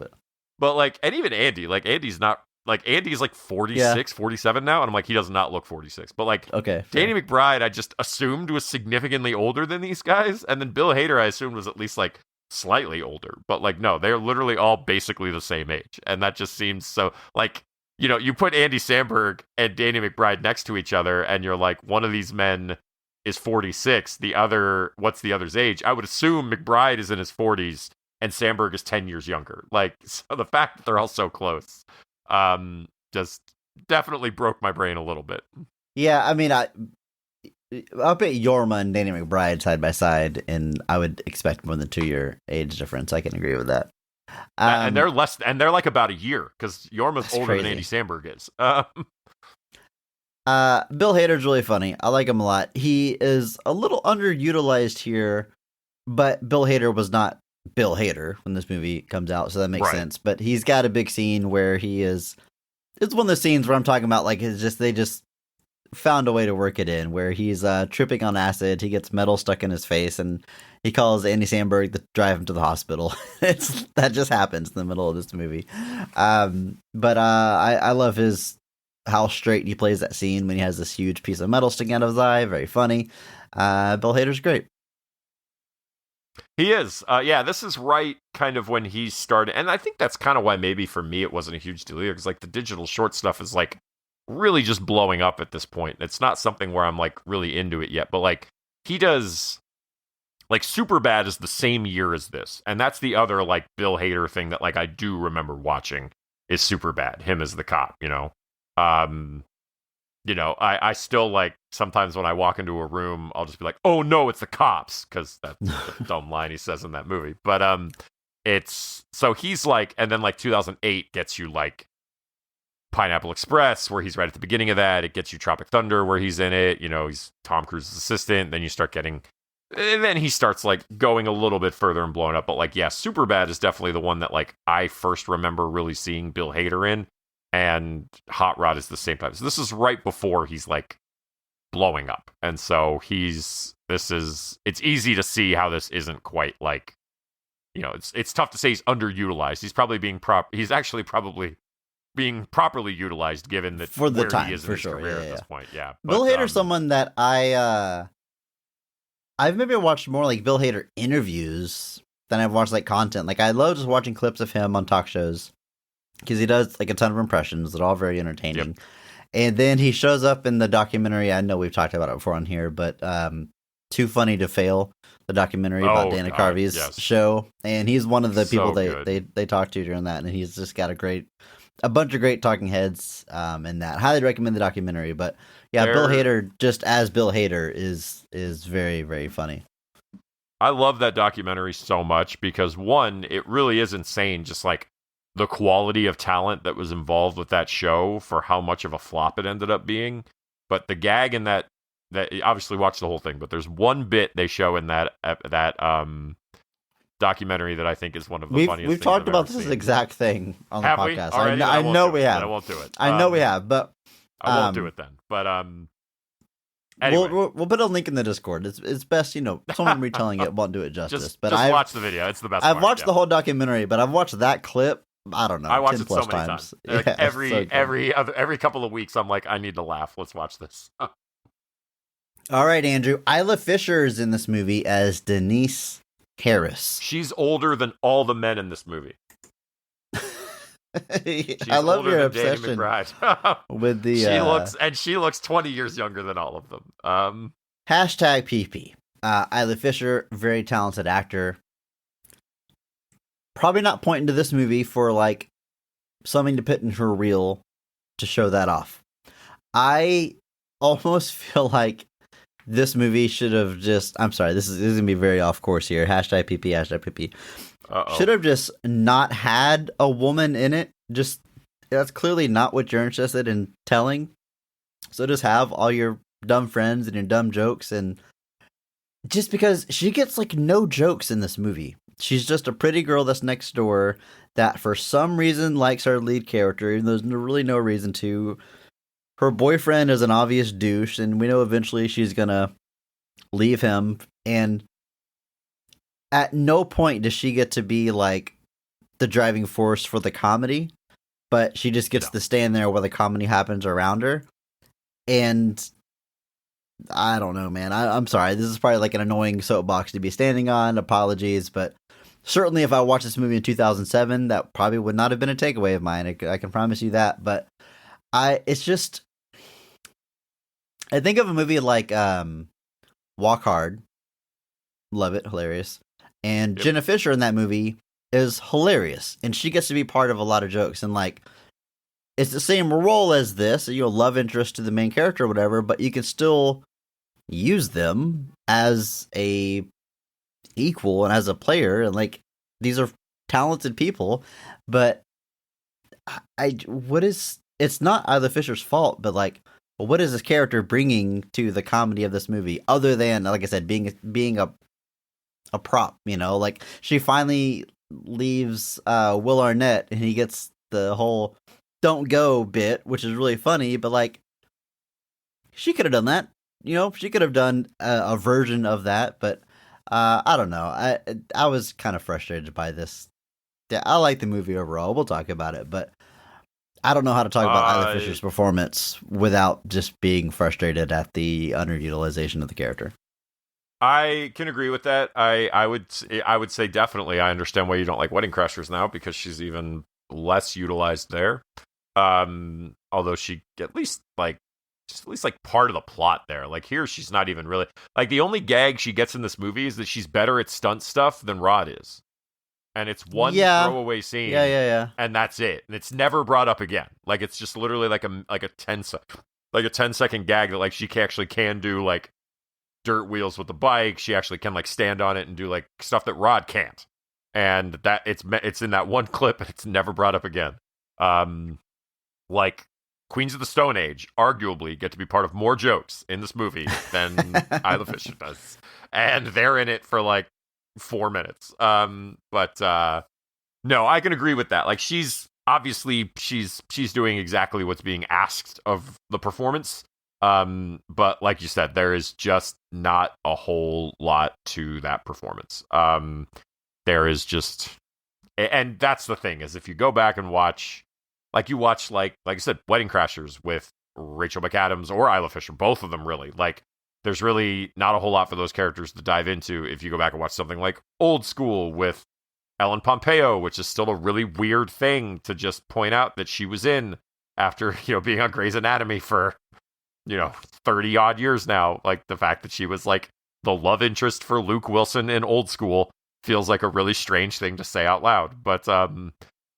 But like, and even Andy, like, Andy's not like Andy's like 46, 47 now, and I'm like, he does not look 46. But like Okay. Danny McBride, I just assumed was significantly older than these guys, and then Bill Hader, I assumed was at least like slightly older. But like, no, they're literally all basically the same age, and that just seems so like. You put Andy Samberg and Danny McBride next to each other, and you're like, one of these men is 46. What's the other's age? I would assume McBride is in his 40s and Samberg is 10 years younger. Like, so the fact that they're all so close, just definitely broke my brain a little bit. Yeah, I mean, I'll put Yorma and Danny McBride side by side, and I would expect more than 2-year age difference. I can agree with that. And they're like about a year because Yorma's older crazy. than Andy Samberg is. Bill Hader's really funny. I like him a lot. He is a little underutilized here, but Bill Hader was not Bill Hader when this movie comes out, so that makes sense. But he's got a big scene where he is. It's one of the scenes where I'm talking about, like, they just found a way to work it in, where he's tripping on acid. He gets metal stuck in his face, and he calls Andy Samberg to drive him to the hospital. That just happens in the middle of this movie. But I love how straight he plays that scene when he has this huge piece of metal sticking out of his eye. Very funny. Bill Hader's great. He is. Yeah, this is right kind of when he started. And I think that's kind of why maybe for me it wasn't a huge deal either, because like the digital short stuff is like really just blowing up at this point. It's not something where I'm like really into it yet, but like he does, like Superbad is the same year as this. And that's the other like Bill Hader thing that like I do remember watching is Superbad, him as the cop, I still like sometimes when I walk into a room, I'll just be like, oh no, it's the cops. Cause that's the dumb line he says in that movie. But, it's so he's like, and then like 2008 gets you like Pineapple Express, where he's right at the beginning of that. It gets you Tropic Thunder, where he's in it. He's Tom Cruise's assistant. Then you start getting, and then he starts like going a little bit further and blowing up. But like, yeah, Superbad is definitely the one that like I first remember really seeing Bill Hader in, and Hot Rod is the same time. So this is right before he's like blowing up, and so it's easy to see how this isn't quite like, it's tough to say he's underutilized. He's probably he's actually probably being properly utilized given that for the where time, he is for in his sure. career Yeah, at this point. Yeah, Bill Hader's someone that I've maybe watched more like Bill Hader interviews than I've watched like content. Like I love just watching clips of him on talk shows because he does like a ton of impressions that are all very entertaining. Yep. And then he shows up in the documentary. I know we've talked about it before on here, but Too Funny to Fail, the documentary about Dana Carvey's show, and he's one of the people they talk to during that, and he's just got a bunch of great talking heads in that. Highly recommend the documentary. But yeah, Bill Hader just as Bill Hader is very, very funny. I love that documentary so much because one, it really is insane, just like the quality of talent that was involved with that show for how much of a flop it ended up being. But the gag in that obviously watch the whole thing, but there's one bit they show in that documentary that I think is one of the funniest. We've things talked I've about ever this seen. exact thing on the podcast. I know we have. I won't do it. I know we have, but I won't do it then. But anyway. we'll put a link in the Discord. It's best, someone retelling it won't do it justice. just But I've watch the video. It's the best. I've watched the whole documentary, but I've watched that clip. I don't know. I watch 10 it so plus many times. Like Yeah, every couple of weeks, I'm like, I need to laugh. Let's watch this. All right, Andrew. Isla Fisher is in this movie as Denise Harris. She's older than all the men in this movie. I love your obsession with the. She looks 20 years younger than all of them. Hashtag PP. Isla Fisher, very talented actor. Probably not pointing to this movie for like something to put in her reel to show that off. I almost feel like this movie should have just. I'm sorry, this is gonna be very off course here. Hashtag PP. Hashtag PP. Should have just not had a woman in it. Just that's clearly not what you're interested in telling. So just have all your dumb friends and your dumb jokes, and just because she gets like no jokes in this movie. She's just a pretty girl that's next door that for some reason likes our lead character, and there's really no reason to. Her boyfriend is an obvious douche, and we know eventually she's gonna leave him, and at no point does she get to be like the driving force for the comedy. but she just gets to stand there while the comedy happens around her. And I don't know, man. I'm sorry. This is probably like an annoying soapbox to be standing on. Apologies, but certainly if I watched this movie in 2007, that probably would not have been a takeaway of mine. I can promise you that. But it's just, I think of a movie like Walk Hard. Love it. Hilarious. And Jenna Fisher in that movie is hilarious. And she gets to be part of a lot of jokes. And like, it's the same role as this, love interest to the main character or whatever, but you can still use them as a equal and as a player. And like, these are talented people, but it's not Isla Fisher's fault, but like, what is this character bringing to the comedy of this movie other than, like I said, being a prop, like she finally leaves Will Arnett and he gets the whole "don't go" bit, which is really funny, but like she could have done that, she could have done a version of that, but I don't know. I was kind of frustrated by this. Yeah, I like the movie overall. We'll talk about it, but I don't know how to talk about Isla Fisher's performance without just being frustrated at the underutilization of the character. I can agree with that. I would say definitely I understand why you don't like Wedding Crashers now, because she's even less utilized there. Although she at least like part of the plot there. Like here, she's not even really like the only gag she gets in this movie is that she's better at stunt stuff than Rod is, and it's one throwaway scene. Yeah. And that's it. And it's never brought up again. Like it's just literally like a 10-second gag that like she actually can do like dirt wheels with the bike. She actually can like stand on it and do like stuff that Rod can't. And that it's in that one clip and it's never brought up again. Like Queens of the Stone Age arguably get to be part of more jokes in this movie than Isla Fisher does. And they're in it for like 4 minutes. But no, I can agree with that. Like she's doing exactly what's being asked of the performance. But like you said, there is just not a whole lot to that performance. There is just, and that's the thing, is if you go back and watch, like I said, Wedding Crashers with Rachel McAdams or Isla Fisher, both of them really, like, there's really not a whole lot for those characters to dive into if you go back and watch something like Old School with Ellen Pompeo, which is still a really weird thing to just point out that she was in after, being on Grey's Anatomy for, 30 odd years now. Like the fact that she was like the love interest for Luke Wilson in Old School feels like a really strange thing to say out loud. But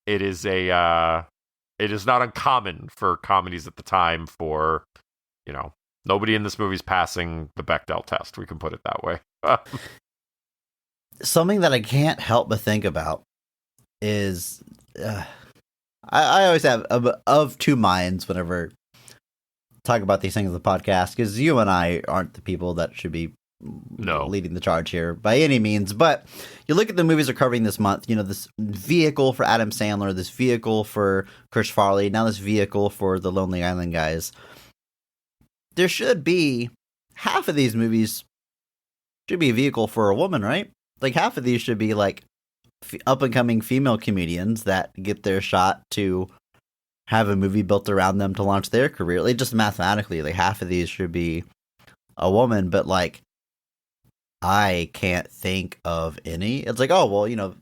it is not uncommon for comedies at the time for, nobody in this movie's passing the Bechdel test. We can put it that way. Something that I can't help but think about is I always have of two minds whenever talk about these things on the podcast, because you and I aren't the people that should be leading the charge here by any means. But you look at the movies we're covering this month, this vehicle for Adam Sandler, this vehicle for Chris Farley, now this vehicle for the Lonely Island guys. There should be half of these movies should be a vehicle for a woman, right? Like half of these should be like up and coming female comedians that get their shot to have a movie built around them to launch their career. Like just mathematically, like half of these should be a woman, but like I can't think of any. It's like, oh well,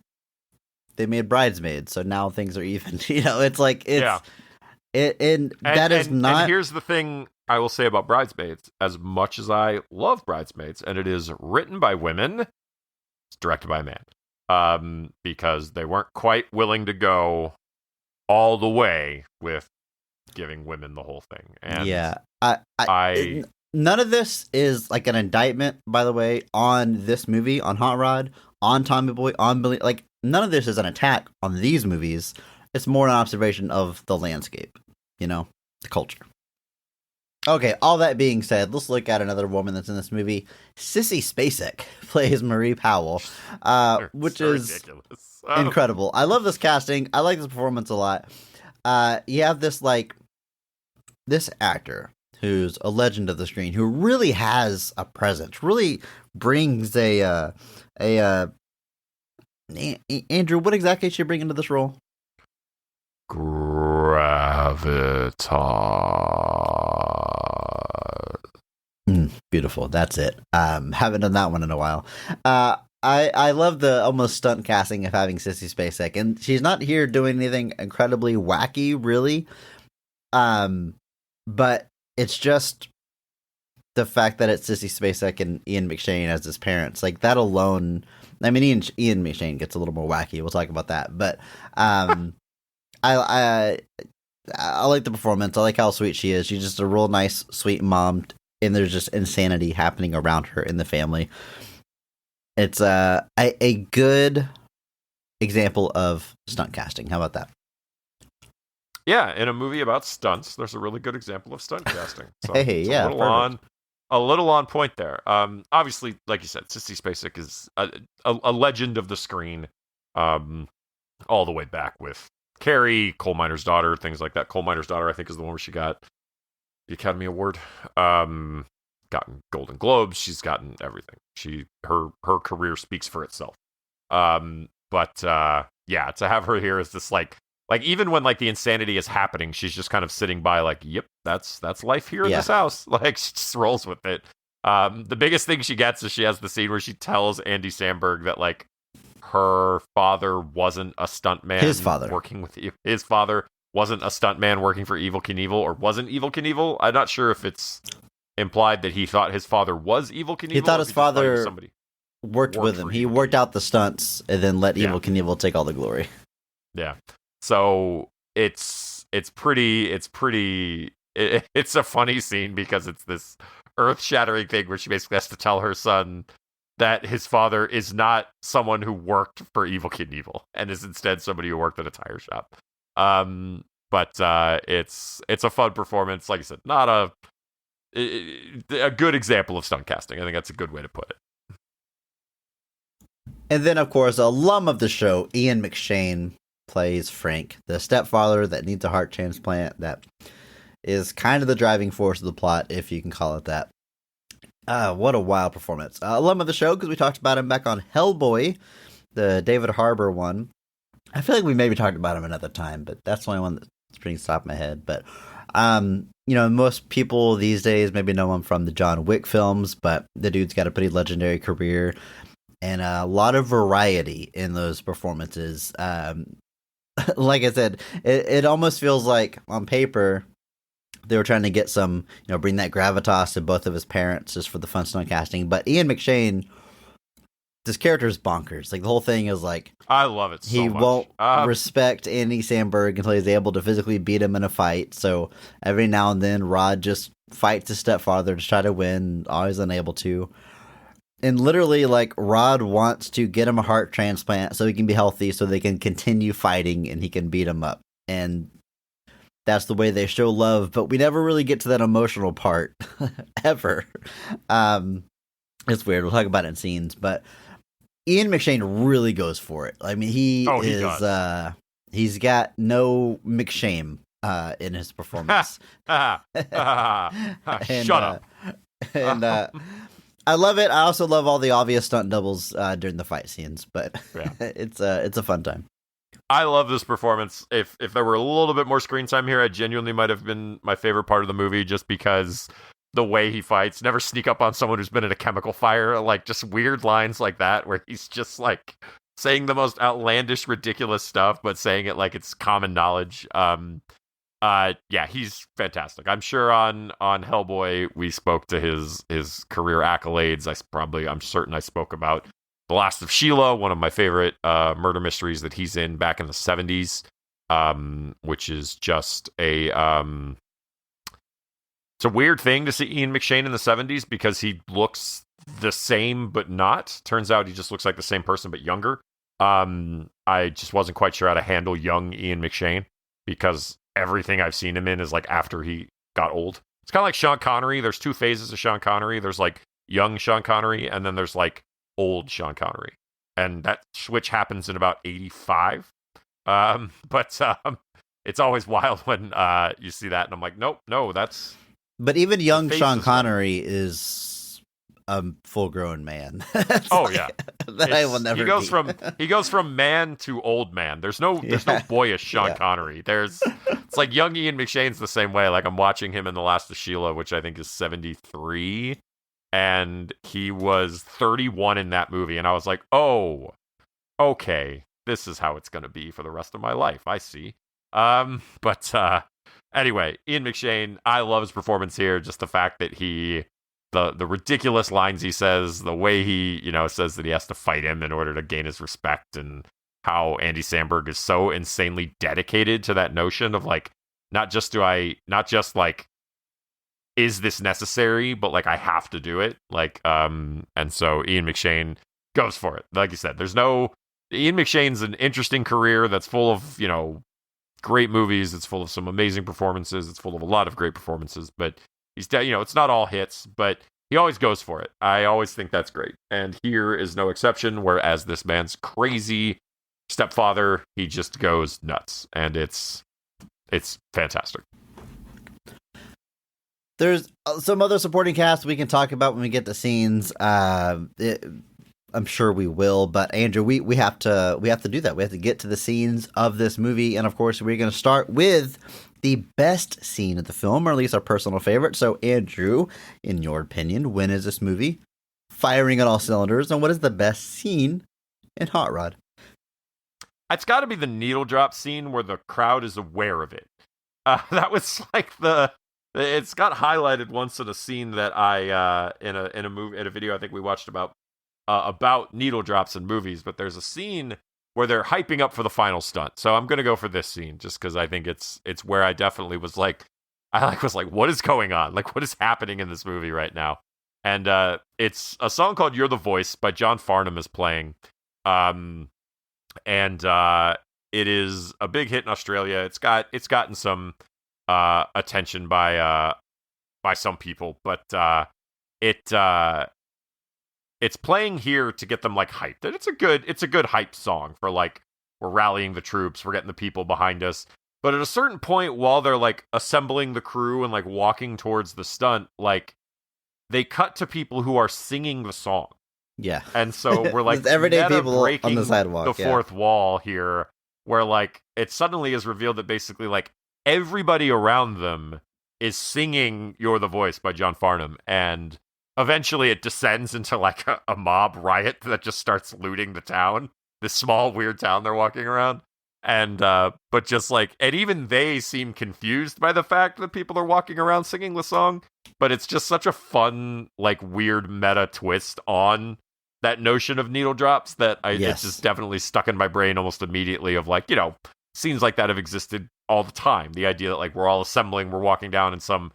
they made Bridesmaids, so now things are even. It's like and here's the thing I will say about Bridesmaids. As much as I love Bridesmaids, and it is written by women, it's directed by a man, because they weren't quite willing to go all the way with giving women the whole thing. And yeah, I none of this is like an indictment, by the way, on this movie, on Hot Rod, on Tommy Boy, on Billy. Like none of this is an attack on these movies. It's more an observation of the landscape, the culture. Okay, all that being said, let's look at another woman that's in this movie. Sissy Spacek plays Marie Powell, which is ridiculous. Incredible. I love this casting. I like this performance a lot. You have this actor who's a legend of the screen, who really has a presence, really brings Andrew, what exactly should she bring into this role? Beautiful. That's it. Haven't done that one in a while. I love the almost stunt casting of having Sissy Spacek, and she's not here doing anything incredibly wacky, really. But it's just the fact that it's Sissy Spacek and Ian McShane as his parents, like that alone. I mean, Ian McShane gets a little more wacky. We'll talk about that, but I like the performance. I like how sweet she is. She's just a real nice, sweet mom, and there's just insanity happening around her in the family. It's a good example of stunt casting. How about that? Yeah, in a movie about stunts, there's a really good example of stunt casting. So Hey, yeah, a little on point there. Obviously, like you said, Sissy Spacek is a legend of the screen, all the way back with Carrie, Coal Miner's Daughter, things like that. Coal Miner's Daughter, I think, is the one where she got the Academy Award. Gotten Golden Globes. She's gotten everything. Her career speaks for itself. But yeah, to have her here is this like even when like the insanity is happening, she's just kind of sitting by like, yep, that's life here in this house. Like she just rolls with it. The biggest thing she gets is she has the scene where she tells Andy Samberg that like her father wasn't a stuntman. His father wasn't a stuntman working for Evel Knievel, or wasn't Evel Knievel. I'm not sure if it's implied that he thought his father was Evel Knievel. He thought his father somebody worked with him. He worked out the stunts and then let Evel Knievel take all the glory. Yeah. So it's a funny scene because it's this earth-shattering thing where she basically has to tell her son that his father is not someone who worked for Evel Knievel and is instead somebody who worked at a tire shop. But it's a fun performance. Like I said, not a good example of stunt casting. I think that's a good way to put it. And then, of course, a alum of the show, Ian McShane, plays Frank, the stepfather that needs a heart transplant, that is kind of the driving force of the plot, if you can call it that. What a wild performance. Alum of the show, because we talked about him back on Hellboy, the David Harbour one. I feel like we maybe talked about him another time, but that's the only one that springs top of my head. But, most people these days maybe know him from the John Wick films, but the dude's got a pretty legendary career and a lot of variety in those performances. Like I said, it almost feels like on paper they were trying to get some, bring that gravitas to both of his parents just for the fun stunt casting. But Ian McShane, this character is bonkers. Like the whole thing is like, I love it so he much. Won't respect Andy Samberg until he's able to physically beat him in a fight. So every now and then Rod just fights his stepfather to try to win, always unable to. And literally, like, Rod wants to get him a heart transplant so he can be healthy, so they can continue fighting and he can beat him up. And that's the way they show love, but we never really get to that emotional part, ever. It's weird. We'll talk about it in scenes, but Ian McShane really goes for it. I mean, he's got no McShame in his performance. Shut up. And I love it. I also love all the obvious stunt doubles during the fight scenes, but it's a fun time. I love this performance. If there were a little bit more screen time here, it genuinely might have been my favorite part of the movie, just because the way he fights, never sneak up on someone who's been in a chemical fire, like just weird lines like that, where he's just like saying the most outlandish, ridiculous stuff, but saying it like it's common knowledge. Yeah, he's fantastic. I'm sure on Hellboy we spoke to his career accolades. I'm certain I spoke about The Last of Sheila, one of my favorite murder mysteries that he's in back in the 70s, which is just it's a weird thing to see Ian McShane in the 70s because he looks the same but not. Turns out he just looks like the same person but younger. I just wasn't quite sure how to handle young Ian McShane because everything I've seen him in is like after he got old. It's kind of like Sean Connery. There's two phases of Sean Connery. There's like young Sean Connery, and then there's like old Sean Connery. And that switch happens in about 85. But it's always wild when you see that, and I'm like, nope, no, that's... But even young Sean Connery is a full grown man. Oh yeah, that I will never. He goes from man to old man. There's no boyish Sean Connery. It's like young Ian McShane's the same way. Like I'm watching him in The Last of Sheila, which I think is 73, and he was 31 in that movie, and I was like, oh, okay, this is how it's gonna be for the rest of my life. I see. But anyway, Ian McShane, I love his performance here. Just the fact that the ridiculous lines he says, the way he, says that he has to fight him in order to gain his respect, and how Andy Samberg is so insanely dedicated to that notion of like, not just like, is this necessary, but like I have to do it. Like, and so Ian McShane goes for it. Like you said, Ian McShane's an interesting career that's full of, great movies. It's full of some amazing performances. It's full of a lot of great performances, but he's, it's not all hits, but he always goes for it. I always think that's great. And here is no exception, whereas this man's crazy stepfather, he just goes nuts. And it's fantastic. There's some other supporting cast we can talk about when we get to scenes. I'm sure we will, but Andrew, we have to do that. We have to get to the scenes of this movie, and of course, we're going to start with the best scene of the film, or at least our personal favorite. So, Andrew, in your opinion, when is this movie firing on all cylinders, and what is the best scene in Hot Rod? It's got to be the needle drop scene where the crowd is aware of it. That was like it's got highlighted once in a scene that I in a video I think we watched about needle drops in movies, but there's a scene where they're hyping up for the final stunt. So I'm going to go for this scene just because I think it's where I definitely was like, what is going on? Like, what is happening in this movie right now? And it's a song called You're the Voice by John Farnham is playing. And it is a big hit in Australia. It's gotten some attention by some people, but it's playing here to get them like hyped. And it's a good hype song for like, we're rallying the troops, we're getting the people behind us. But at a certain point, while they're like assembling the crew and like walking towards the stunt, like they cut to people who are singing the song. Yeah. And so we're like everyday people breaking on the sidewalk. The fourth wall here, where like it suddenly is revealed that basically like everybody around them is singing You're the Voice by John Farnham, and eventually it descends into like a mob riot that just starts looting the town, this small weird town they're walking around. And but just like, and even they seem confused by the fact that people are walking around singing the song, but it's just such a fun like weird meta twist on that notion of needle drops that it's just definitely stuck in my brain almost immediately, of like, scenes like that have existed all the time. The idea that like we're all assembling, we're walking down, and some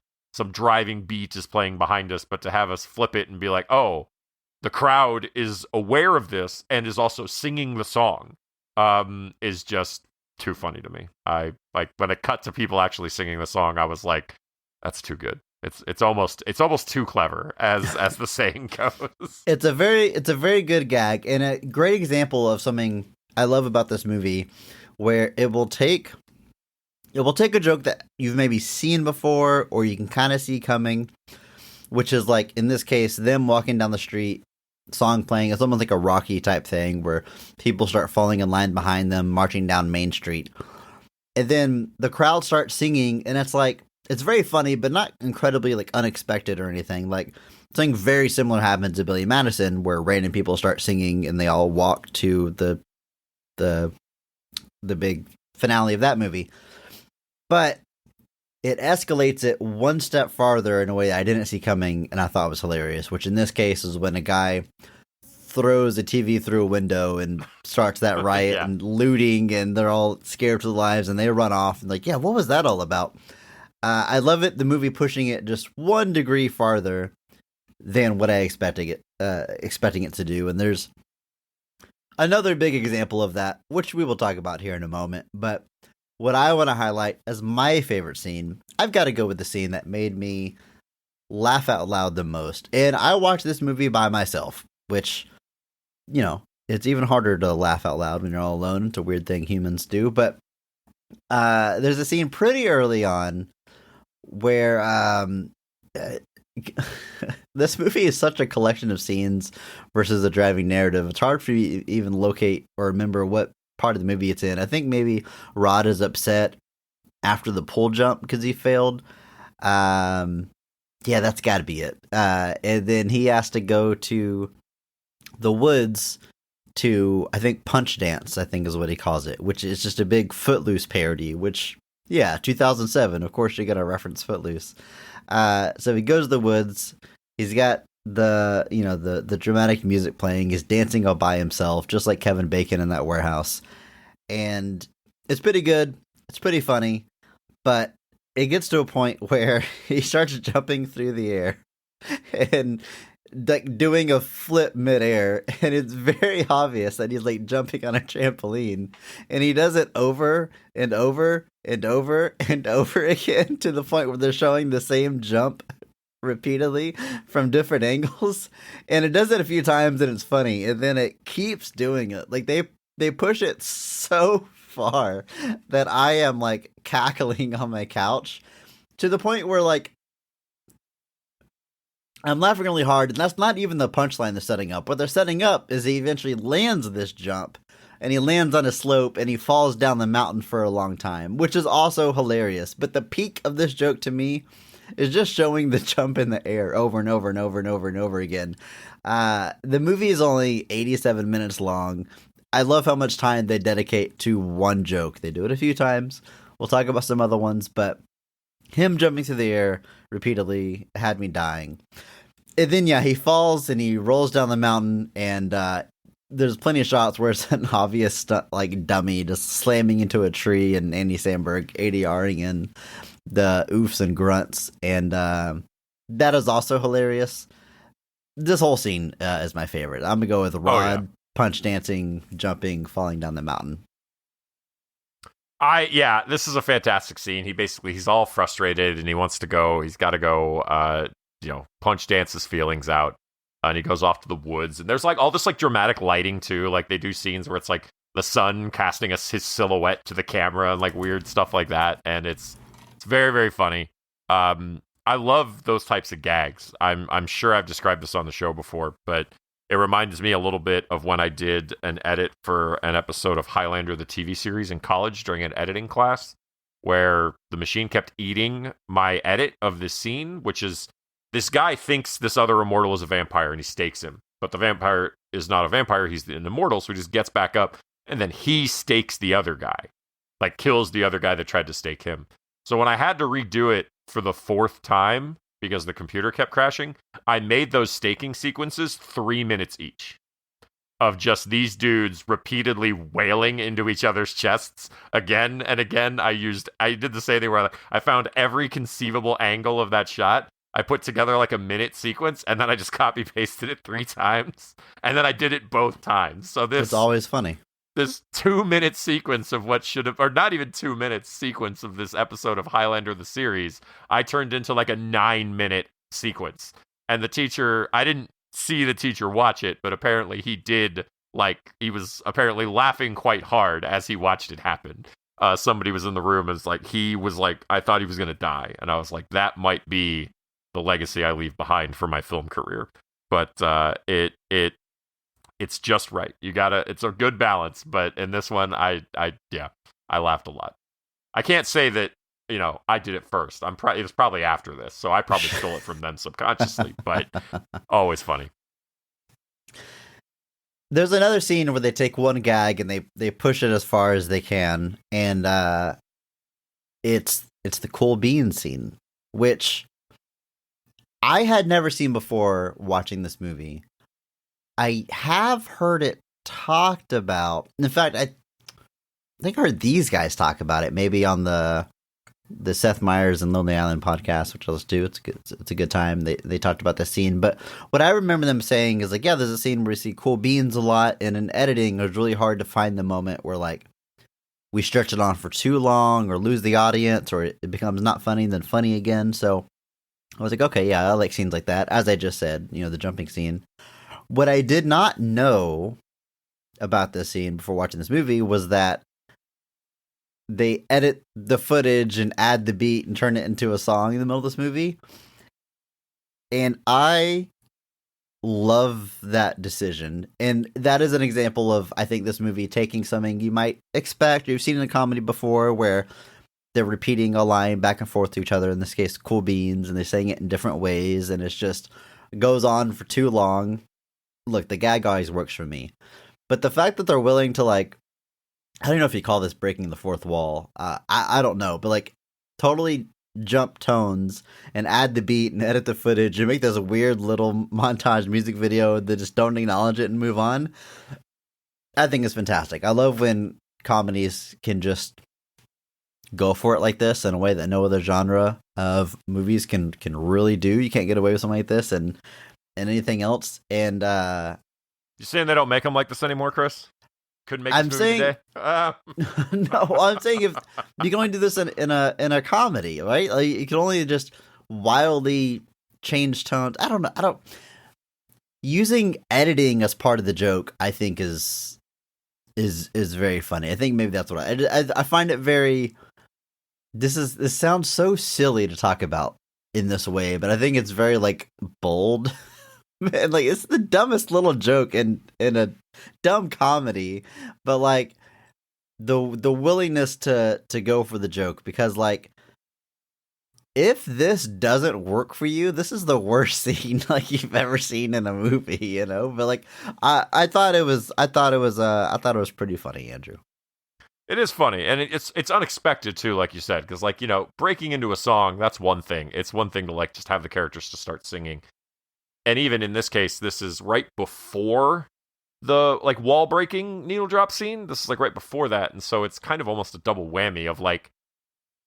driving beat is playing behind us, but to have us flip it and be like, oh, the crowd is aware of this and is also singing the song, is just too funny to me. I like when it cut to people actually singing the song, I was like, that's too good. It's almost too clever, as the saying goes. It's a very good gag, and a great example of something I love about this movie, where it will take a joke that you've maybe seen before, or you can kind of see coming, which is like, in this case, them walking down the street, song playing. It's almost like a Rocky type thing where people start falling in line behind them, marching down Main Street. And then the crowd starts singing, and it's like, it's very funny, but not incredibly like unexpected or anything. Like, something very similar happens to Billy Madison, where random people start singing and they all walk to the big finale of that movie. But it escalates it one step farther in a way I didn't see coming, and I thought was hilarious, which in this case is when a guy throws a TV through a window and starts that riot and looting, and they're all scared for their lives, and they run off, and like, yeah, what was that all about? I love it, the movie pushing it just 1 degree farther than what I expecting it to do, and there's another big example of that, which we will talk about here in a moment, but what I want to highlight as my favorite scene, I've got to go with the scene that made me laugh out loud the most. And I watched this movie by myself, which, it's even harder to laugh out loud when you're all alone. It's a weird thing humans do. But there's a scene pretty early on where this movie is such a collection of scenes versus a driving narrative. It's hard for you to even locate or remember what part of the movie it's in. I think maybe Rod is upset after the pull jump because he failed. Yeah, that's got to be it. And then he has to go to the woods to, I think, punch dance, I think is what he calls it, which is just a big Footloose parody, which, yeah, 2007, of course you're going to reference Footloose. So he goes to the woods, he's got the dramatic music playing, he's dancing all by himself, just like Kevin Bacon in that warehouse. And it's pretty good, it's pretty funny, but it gets to a point where he starts jumping through the air and like doing a flip midair, and it's very obvious that he's like jumping on a trampoline, and he does it over and over and over and over again to the point where they're showing the same jump repeatedly from different angles, and it does it a few times and it's funny, and then it keeps doing it. Like they push it so far that I am like cackling on my couch to the point where like I'm laughing really hard, and that's not even the punchline they're setting up. What they're setting up is he eventually lands this jump, and he lands on a slope, and he falls down the mountain for a long time, which is also hilarious. But the peak of this joke to me is just showing the jump in the air over and over and over and over and over again. The movie is only 87 minutes long. I love how much time they dedicate to one joke. They do it a few times. We'll talk about some other ones, but him jumping through the air repeatedly had me dying. And then, yeah, he falls and he rolls down the mountain, and there's plenty of shots where it's an obvious stunt, like dummy just slamming into a tree, and Andy Samberg ADRing in the oofs and grunts, and that is also hilarious. This whole scene is my favorite. I'm gonna go with Rod punch dancing, jumping, falling down the mountain. This is a fantastic scene. He's all frustrated and he wants to go. He's got to go, punch dance his feelings out, and he goes off to the woods. And there's like all this like dramatic lighting too. Like they do scenes where it's like the sun casting his silhouette to the camera and like weird stuff like that. And it's very, very funny. I love those types of gags. I'm sure I've described this on the show before, but it reminds me a little bit of when I did an edit for an episode of Highlander, the TV series, in college during an editing class, where the machine kept eating my edit of this scene, which is this guy thinks this other immortal is a vampire and he stakes him. But the vampire is not a vampire, he's an immortal, so he just gets back up and then he stakes the other guy. Like kills the other guy that tried to stake him. So when I had to redo it for the fourth time, because the computer kept crashing, I made those staking sequences 3 minutes each of just these dudes repeatedly wailing into each other's chests again and again. I did the same thing where I found every conceivable angle of that shot. I put together like a minute sequence, and then I just copy pasted it 3 times, and then I did it both times. So It's always funny. This 2-minute sequence of what should have, or not even 2 minutes sequence of this episode of Highlander the series, I turned into like a 9-minute sequence. And the teacher, I didn't see the teacher watch it, but apparently he did, like, he was apparently laughing quite hard as he watched it happen. Somebody was in the room and was like, I thought he was going to die. And I was like, that might be the legacy I leave behind for my film career. But it's just right. It's a good balance, but in this one, I laughed a lot. I can't say that, I did it first. It was probably after this, so I probably stole it from them subconsciously, but always funny. There's another scene where they take one gag and they push it as far as they can, and it's the cool beans scene, which I had never seen before watching this movie. I have heard it talked about. In fact, I think I heard these guys talk about it, maybe on the Seth Meyers and Lonely Island podcast, which I'll just do. It's a good time. They talked about the scene, but what I remember them saying is like, yeah, there's a scene where you see cool beans a lot, and in editing, it was really hard to find the moment where like we stretch it on for too long or lose the audience, or it becomes not funny then funny again. So I was like, okay, yeah, I like scenes like that. As I just said, the jumping scene. What I did not know about this scene before watching this movie was that they edit the footage and add the beat and turn it into a song in the middle of this movie. And I love that decision. And that is an example of, I think, this movie taking something you might expect, you've seen in a comedy before, where they're repeating a line back and forth to each other, in this case, cool beans, and they're saying it in different ways, and it goes on for too long. Look, the gag always works for me. But the fact that they're willing to, like, I don't know if you call this breaking the fourth wall. I don't know, but like totally jump tones and add the beat and edit the footage and make this weird little montage music video that just don't acknowledge it and move on. I think it's fantastic. I love when comedies can just go for it like this in a way that no other genre of movies can really do. You can't get away with something like this and anything else. And You saying they don't make them like this anymore, Chris? Couldn't make this movie saying, today? No, I'm saying if you can only do this in a comedy, right? Like you can only just wildly change tones. I don't using editing as part of the joke, I think is very funny. I think maybe that's what I find it very. This sounds so silly to talk about in this way, but I think it's very like bold. Man, like it's the dumbest little joke in a dumb comedy, but like the willingness to go for the joke, because like if this doesn't work for you, this is the worst scene like you've ever seen in a movie, you know. But like I thought it was pretty funny, Andrew. It is funny, and it's unexpected too, like you said, because like, you know, breaking into a song, that's one thing. It's one thing to like just have the characters to start singing. And even in this case, this is right before the like wall breaking needle drop scene. This is like right before that, and so it's kind of almost a double whammy of like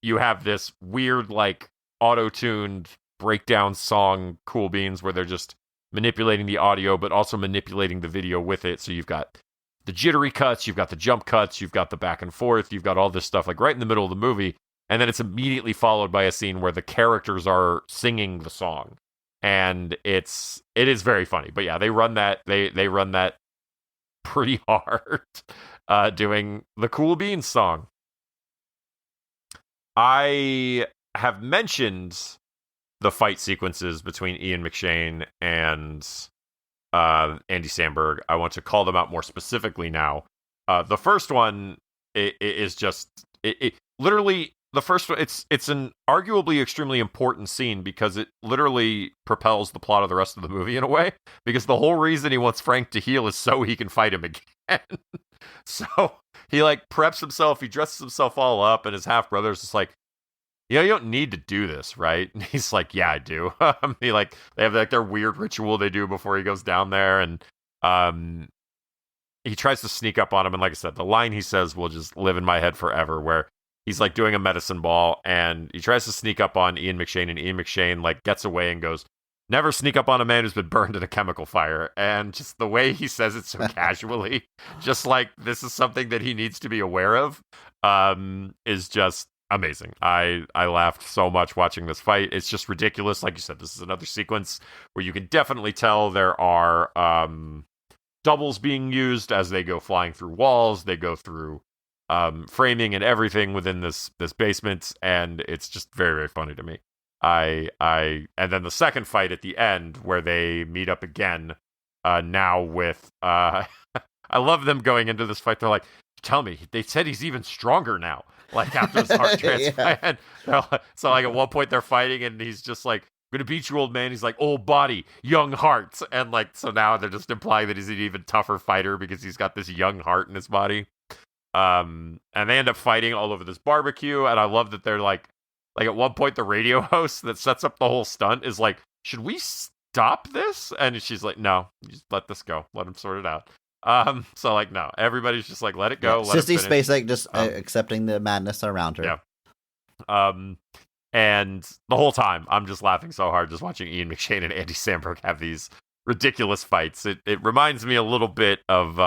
you have this weird like auto-tuned breakdown song, Cool Beans, where they're just manipulating the audio but also manipulating the video with it. So you've got the jittery cuts, you've got the jump cuts, you've got the back and forth, you've got all this stuff like right in the middle of the movie, and then it's immediately followed by a scene where the characters are singing the song. And it is very funny. But yeah, they run that pretty hard doing the Cool Beans song. I have mentioned the fight sequences between Ian McShane and Andy Samberg. I want to call them out more specifically now. The first one is just literally the first one. It's an arguably extremely important scene because it literally propels the plot of the rest of the movie in a way. Because the whole reason he wants Frank to heal is so he can fight him again. So he like preps himself, he dresses himself all up, and his half brother's just like, you know, you don't need to do this, right? And he's like, yeah, I do. They have like their weird ritual they do before he goes down there, and he tries to sneak up on him, and like I said, the line he says will just live in my head forever, where he's like doing a medicine ball, and he tries to sneak up on Ian McShane, and Ian McShane like gets away and goes, never sneak up on a man who's been burned in a chemical fire. And just the way he says it so casually, just like this is something that he needs to be aware of, is just amazing. I laughed so much watching this fight. It's just ridiculous. Like you said, this is another sequence where you can definitely tell there are doubles being used as they go flying through walls. They go through framing and everything within this basement, and it's just very, very funny to me. And then the second fight at the end where they meet up again, now with I love them going into this fight. They're like, tell me, they said he's even stronger now, like after his heart transplant. So like at one point they're fighting and he's just like, I'm gonna beat you, old man. He's like, old body, young heart. And like, so now they're just implying that he's an even tougher fighter because he's got this young heart in his body. And they end up fighting all over this barbecue, and I love that they're like at one point the radio host that sets up the whole stunt is like, should we stop this? And she's like, no, just let this go, let him sort it out. So like, no, everybody's just like, let it go. Yeah, Sissy Spacek just accepting the madness around her. Yeah. And the whole time I'm just laughing so hard just watching Ian McShane and Andy Samberg have these ridiculous fights. It reminds me a little bit of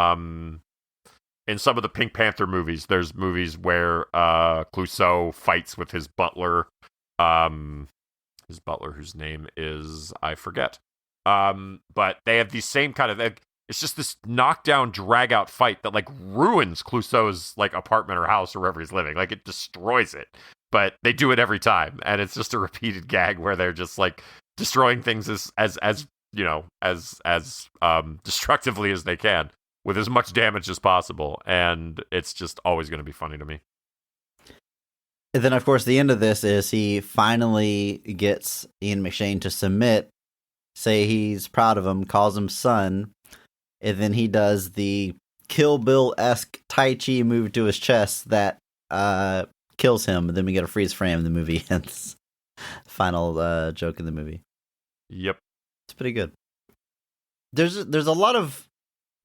in some of the Pink Panther movies, there's movies where Clouseau fights with his butler whose name is, I forget. But they have these same kind of, it's just this knockdown, drag out fight that like ruins Clouseau's like apartment or house or wherever he's living. Like it destroys it. But they do it every time, and it's just a repeated gag where they're just like destroying things as destructively as they can with as much damage as possible, and it's just always going to be funny to me. And then, of course, the end of this is he finally gets Ian McShane to submit, say he's proud of him, calls him son, and then he does the Kill Bill-esque Tai Chi move to his chest that kills him, and then we get a freeze frame and the movie ends. Final joke in the movie. Yep. It's pretty good. There's a lot of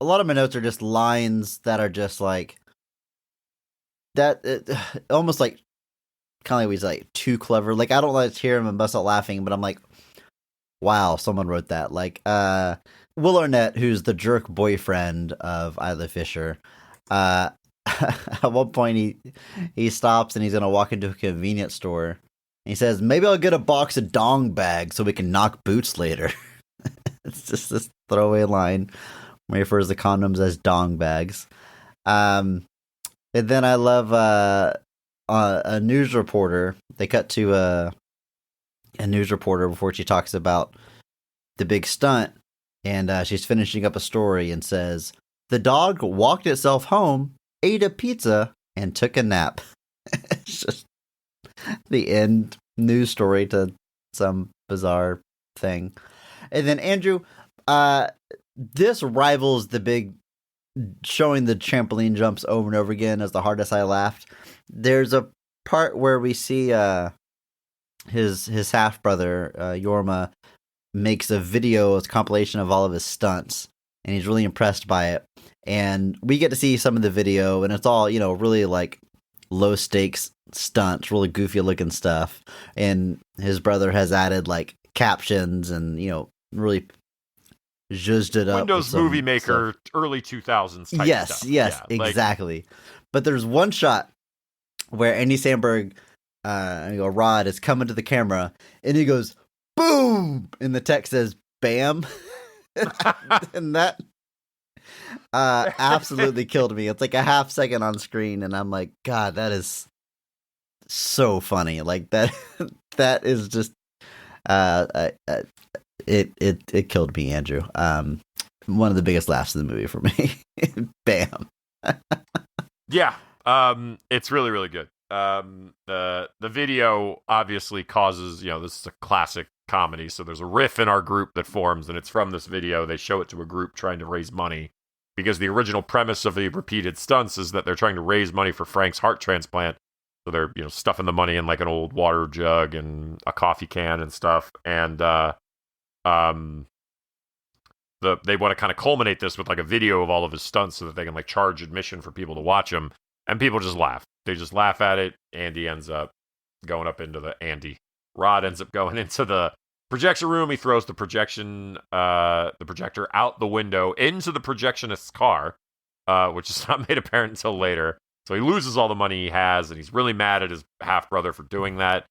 my notes are just lines that are just like that, almost like kind of like he's like too clever. Like I don't like to hear him and bust out laughing, but I'm like, wow, someone wrote that. Like Will Arnett, who's the jerk boyfriend of Isla Fisher, at one point he stops and he's gonna walk into a convenience store. And he says, "Maybe I'll get a box of dong bags so we can knock boots later." It's just this throwaway line where he refers to condoms as dong bags. And then I love a news reporter. They cut to a news reporter before she talks about the big stunt, and she's finishing up a story and says, "The dog walked itself home, ate a pizza, and took a nap." It's just the end news story to some bizarre thing. And then Andrew, this rivals the big showing the trampoline jumps over and over again as the hardest I laughed. There's a part where we see his half brother Yorma makes a video, a compilation of all of his stunts, and he's really impressed by it. And we get to see some of the video, and it's all, you know, really like low stakes stunts, really goofy looking stuff. And his brother has added like captions and, you know, really zhuzhed it up. Windows Movie Maker, early 2000s type yes, stuff. Yes, yeah, exactly. But there's one shot where Andy Samberg, Rod, is coming to the camera, and he goes, boom! And the text says, bam! And that absolutely killed me. It's like a half second on screen, and I'm like, God, that is so funny. Like, that is just, it killed me, Andrew. One of the biggest laughs in the movie for me. Bam. Yeah. It's really, really good. The video obviously causes, you know, this is a classic comedy, so there's a riff in our group that forms, and it's from this video. They show it to a group trying to raise money, because the original premise of the repeated stunts is that they're trying to raise money for Frank's heart transplant. So they're, you know, stuffing the money in like an old water jug and a coffee can and stuff. And they want to kind of culminate this with like a video of all of his stunts so that they can like charge admission for people to watch them. And people just laugh. They just laugh at it. Rod ends up going into the projection room. He throws the projector out the window into the projectionist's car, which is not made apparent until later. So he loses all the money he has, and he's really mad at his half-brother for doing that.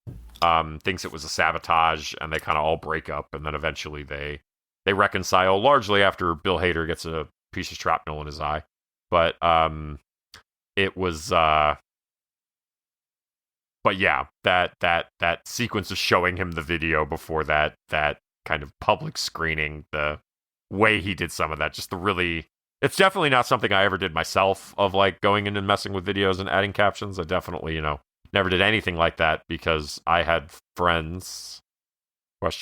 Thinks it was a sabotage, and they kind of all break up, and then eventually they reconcile, largely after Bill Hader gets a piece of shrapnel in his eye. But it was... But yeah, that sequence of showing him the video before that kind of public screening, the way he did some of that, just the really... It's definitely not something I ever did myself, of like going in and messing with videos and adding captions. I definitely, you know, never did anything like that because I had friends, ? But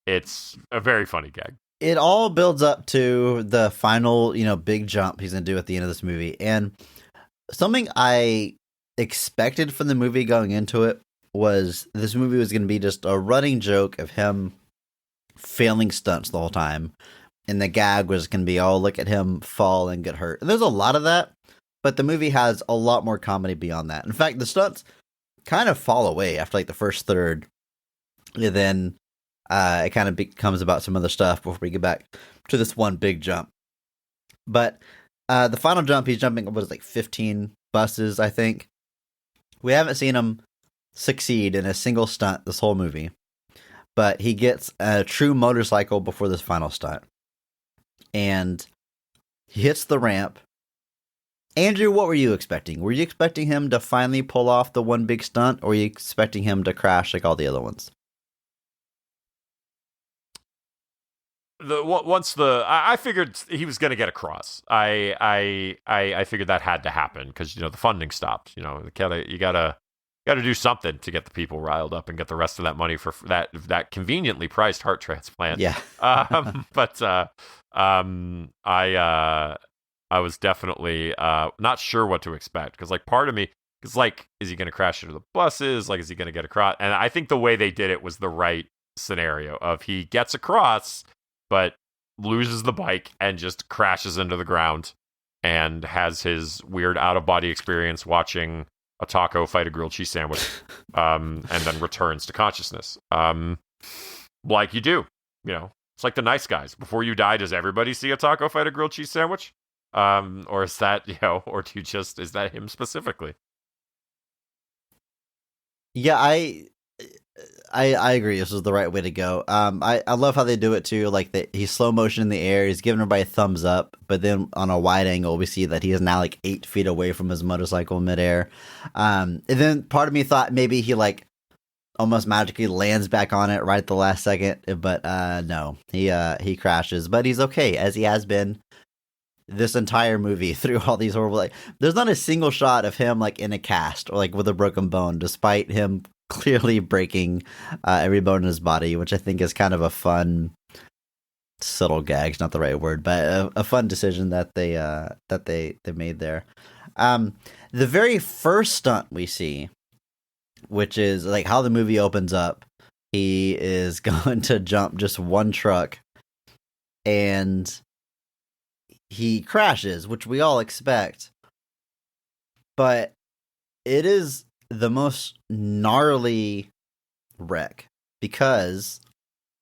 it's a very funny gag. It all builds up to the final, you know, big jump he's going to do at the end of this movie. And something I expected from the movie going into it was this movie was going to be just a running joke of him failing stunts the whole time. And the gag was going to be, oh, look at him fall and get hurt. And there's a lot of that, but the movie has a lot more comedy beyond that. In fact, the stunts kind of fall away after like the first third. And then it kind of becomes about some other stuff before we get back to this one big jump. But the final jump, he's jumping, what is it, like 15 buses, I think. We haven't seen him succeed in a single stunt this whole movie. But he gets a true motorcycle before this final stunt. And he hits the ramp. Andrew, what were you expecting? Were you expecting him to finally pull off the one big stunt, or were you expecting him to crash like all the other ones? I figured he was going to get across. I figured that had to happen because the funding stopped. You gotta do something to get the people riled up and get the rest of that money for that conveniently priced heart transplant. Yeah. But I was definitely not sure what to expect because like part of me is like, is he going to crash into the buses? Like, is he going to get across? And I think the way they did it was the right scenario of he gets across, but loses the bike and just crashes into the ground and has his weird out of body experience watching a taco fight a grilled cheese sandwich, and then returns to consciousness. Like you do, it's like the Nice Guys. Before you die, does everybody see a taco fight a grilled cheese sandwich? Or is that, or do you just, is that him specifically? Yeah, I agree. This was the right way to go. I love how they do it too. Like he's slow motion in the air. He's giving everybody a thumbs up, but then on a wide angle, we see that he is now like 8 feet away from his motorcycle midair. And then part of me thought maybe he like almost magically lands back on it right at the last second, but no, he crashes. But he's okay, as he has been this entire movie through all these horrible. Like, there's not a single shot of him like in a cast or like with a broken bone, despite him clearly breaking every bone in his body, which I think is kind of a fun subtle gag's not the right word, but a fun decision that they made there. The very first stunt we see, which is like how the movie opens up, he is going to jump just one truck and he crashes, which we all expect, but it is the most gnarly wreck because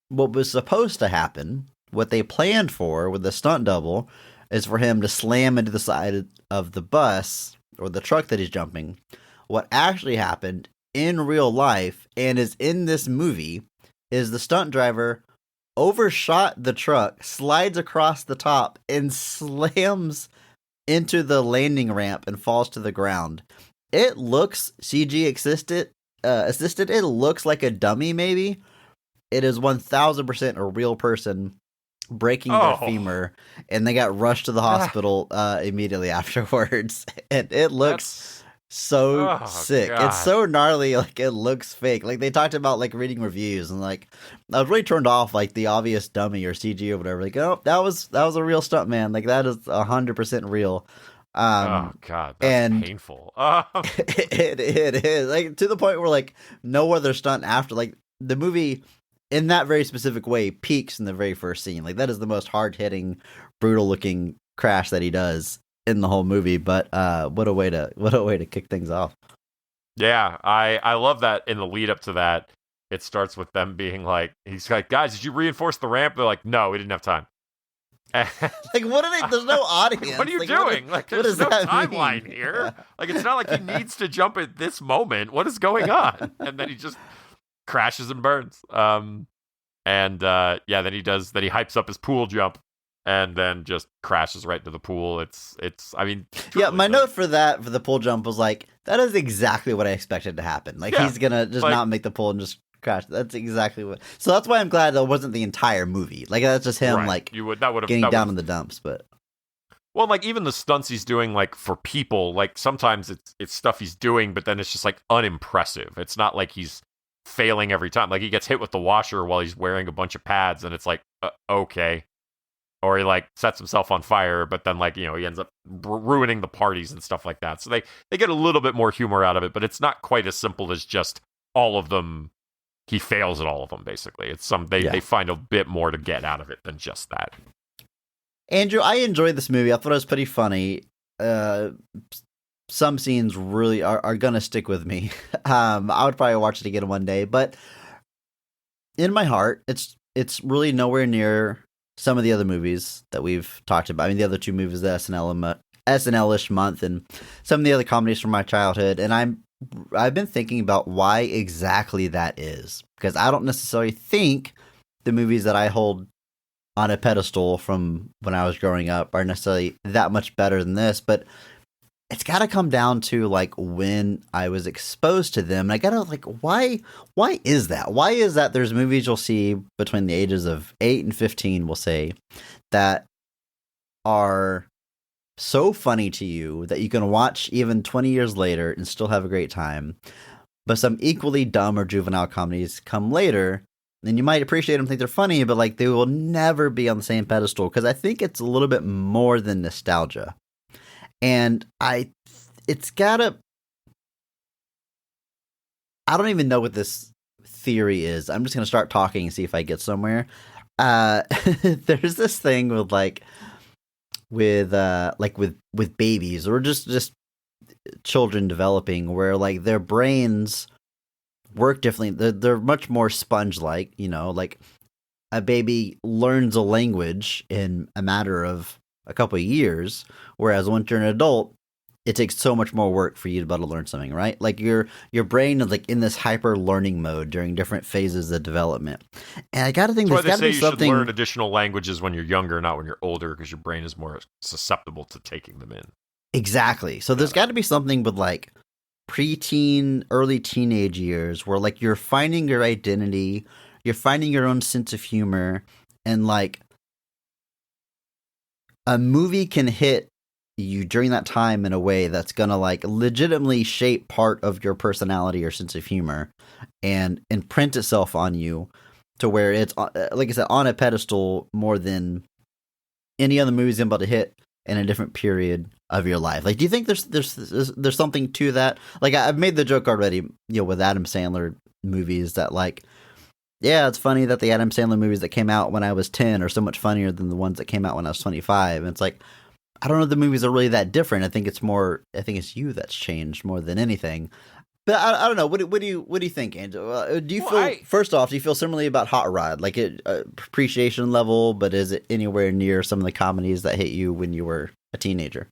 what was supposed to happen, what they planned for with the stunt double, is for him to slam into the side of the bus or the truck that he's jumping. What actually happened in real life and is in this movie is the stunt driver overshot the truck, slides across the top, and slams into the landing ramp and falls to the ground. It looks CG assisted. It looks like a dummy, maybe. It is 1000% a real person breaking their femur, and they got rushed to the hospital immediately afterwards. And it looks so sick. God. It's so gnarly, like it looks fake. Like they talked about like reading reviews, and like I was really turned off like the obvious dummy or CG or whatever. Like, oh, that was a real stunt man. Like that is 100% real. Oh God, that's painful. It is like to the point where like no other stunt after like the movie in that very specific way peaks in the very first scene. Like that is the most hard hitting, brutal looking crash that he does in the whole movie. But what a way to kick things off. Yeah, I love that in the lead up to that. It starts with them being like, he's like, guys, did you reinforce the ramp? They're like, no, we didn't have time. Like what are they? There's no audience. What are you doing? Like there's no timeline here. Yeah. Like it's not like he needs to jump at this moment. What is going on? And then he just crashes and burns. Then he hypes up his pool jump and then just crashes right into the pool. It's I mean, yeah, my note for the pool jump was like, that is exactly what I expected to happen. Like he's gonna just not make the pool and just crash. That's exactly what. So that's why I'm glad that wasn't the entire movie. Like that's just him like getting down in the dumps. But well, like even the stunts he's doing, like for people, like sometimes it's stuff he's doing, but then it's just like unimpressive. It's not like he's failing every time. Like he gets hit with the washer while he's wearing a bunch of pads, and it's like okay. Or he like sets himself on fire, but then like he ends up ruining the parties and stuff like that. So they get a little bit more humor out of it, but it's not quite as simple as just all of them. He fails at all of them, basically. It's they find a bit more to get out of it than just that. Andrew, I enjoyed this movie. I thought it was pretty funny. Some scenes really are gonna stick with me. I would probably watch it again one day, but in my heart, it's really nowhere near some of the other movies that we've talked about. I mean, the other two movies, the SNL-ish month, and some of the other comedies from my childhood. And I've been thinking about why exactly that is, because I don't necessarily think the movies that I hold on a pedestal from when I was growing up are necessarily that much better than this. But it's got to come down to like when I was exposed to them. And I got to like, why is that? Why is that there's movies you'll see between the ages of 8 and 15, we'll say, that are so funny to you that you can watch even 20 years later and still have a great time. But some equally dumb or juvenile comedies come later, and you might appreciate them, think they're funny, but like they will never be on the same pedestal, because I think it's a little bit more than nostalgia. And it's gotta, I don't even know what this theory is. I'm just gonna start talking and see if I get somewhere. There's this thing with babies, or just children developing, where like their brains work differently. They're much more sponge-like, like a baby learns a language in a matter of a couple of years, whereas once you're an adult, it takes so much more work for you to be able to learn something, right? Like your brain is like in this hyper learning mode during different phases of development. And I gotta think that's there's why they gotta say be you something. should learn additional languages when you're younger, not when you're older, because your brain is more susceptible to taking them in. Exactly. So there's got to be something with like preteen, early teenage years where like you're finding your identity, you're finding your own sense of humor, and like a movie can hit you during that time in a way that's gonna like legitimately shape part of your personality or sense of humor and imprint itself on you to where it's, like I said, on a pedestal more than any other movies I'm about to hit in a different period of your life. Like, do you think there's something to that? Like, I've made the joke already, with Adam Sandler movies that like, yeah, it's funny that the Adam Sandler movies that came out when I was 10 are so much funnier than the ones that came out when I was 25. And it's like, I don't know if the movies are really that different. I think it's you that's changed more than anything. But I don't know. What do you think, Angel? Do you feel, first off, do you feel similarly about Hot Rod? Like appreciation level, but is it anywhere near some of the comedies that hit you when you were a teenager?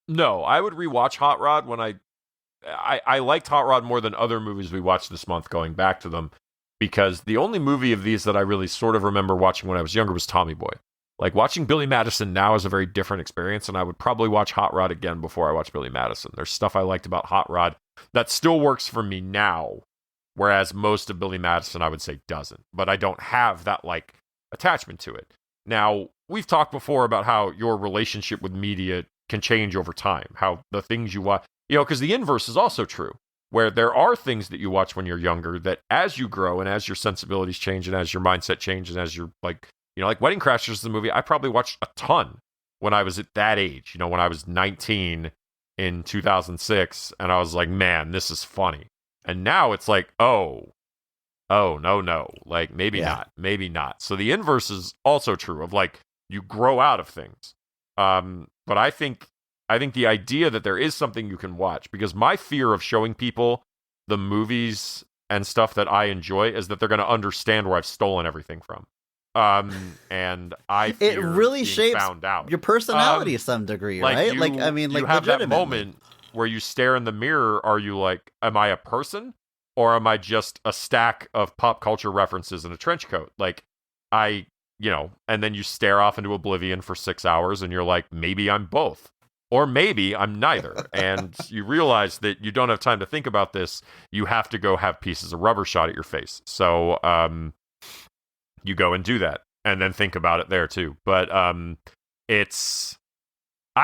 No, I would rewatch Hot Rod when I liked Hot Rod more than other movies we watched this month, going back to them, because the only movie of these that I really sort of remember watching when I was younger was Tommy Boy. Like, watching Billy Madison now is a very different experience, and I would probably watch Hot Rod again before I watch Billy Madison. There's stuff I liked about Hot Rod that still works for me now, whereas most of Billy Madison, I would say, doesn't. But I don't have that, like, attachment to it. Now, we've talked before about how your relationship with media can change over time, how the things you watch, because the inverse is also true, where there are things that you watch when you're younger that as you grow and as your sensibilities change and as your mindset changes and as you're like Wedding Crashers is the movie I probably watched a ton when I was at that age, when I was 19 in 2006, and I was like, man, this is funny. And now it's like, no, like maybe not. So the inverse is also true of like, you grow out of things. But I think the idea that there is something you can watch, because my fear of showing people the movies and stuff that I enjoy is that they're going to understand where I've stolen everything from. And I fear it really being shapes found out. your personality to some degree, right? You, like, I mean, like, you have that legitimately. moment where you stare in the mirror. Are you like, am I a person, or am I just a stack of pop culture references in a trench coat? Like, and then you stare off into oblivion for 6 hours, and you're like, maybe I'm both, or maybe I'm neither. And you realize that you don't have time to think about this. You have to go have pieces of rubber shot at your face. So, you go and do that, and then think about it there too. But I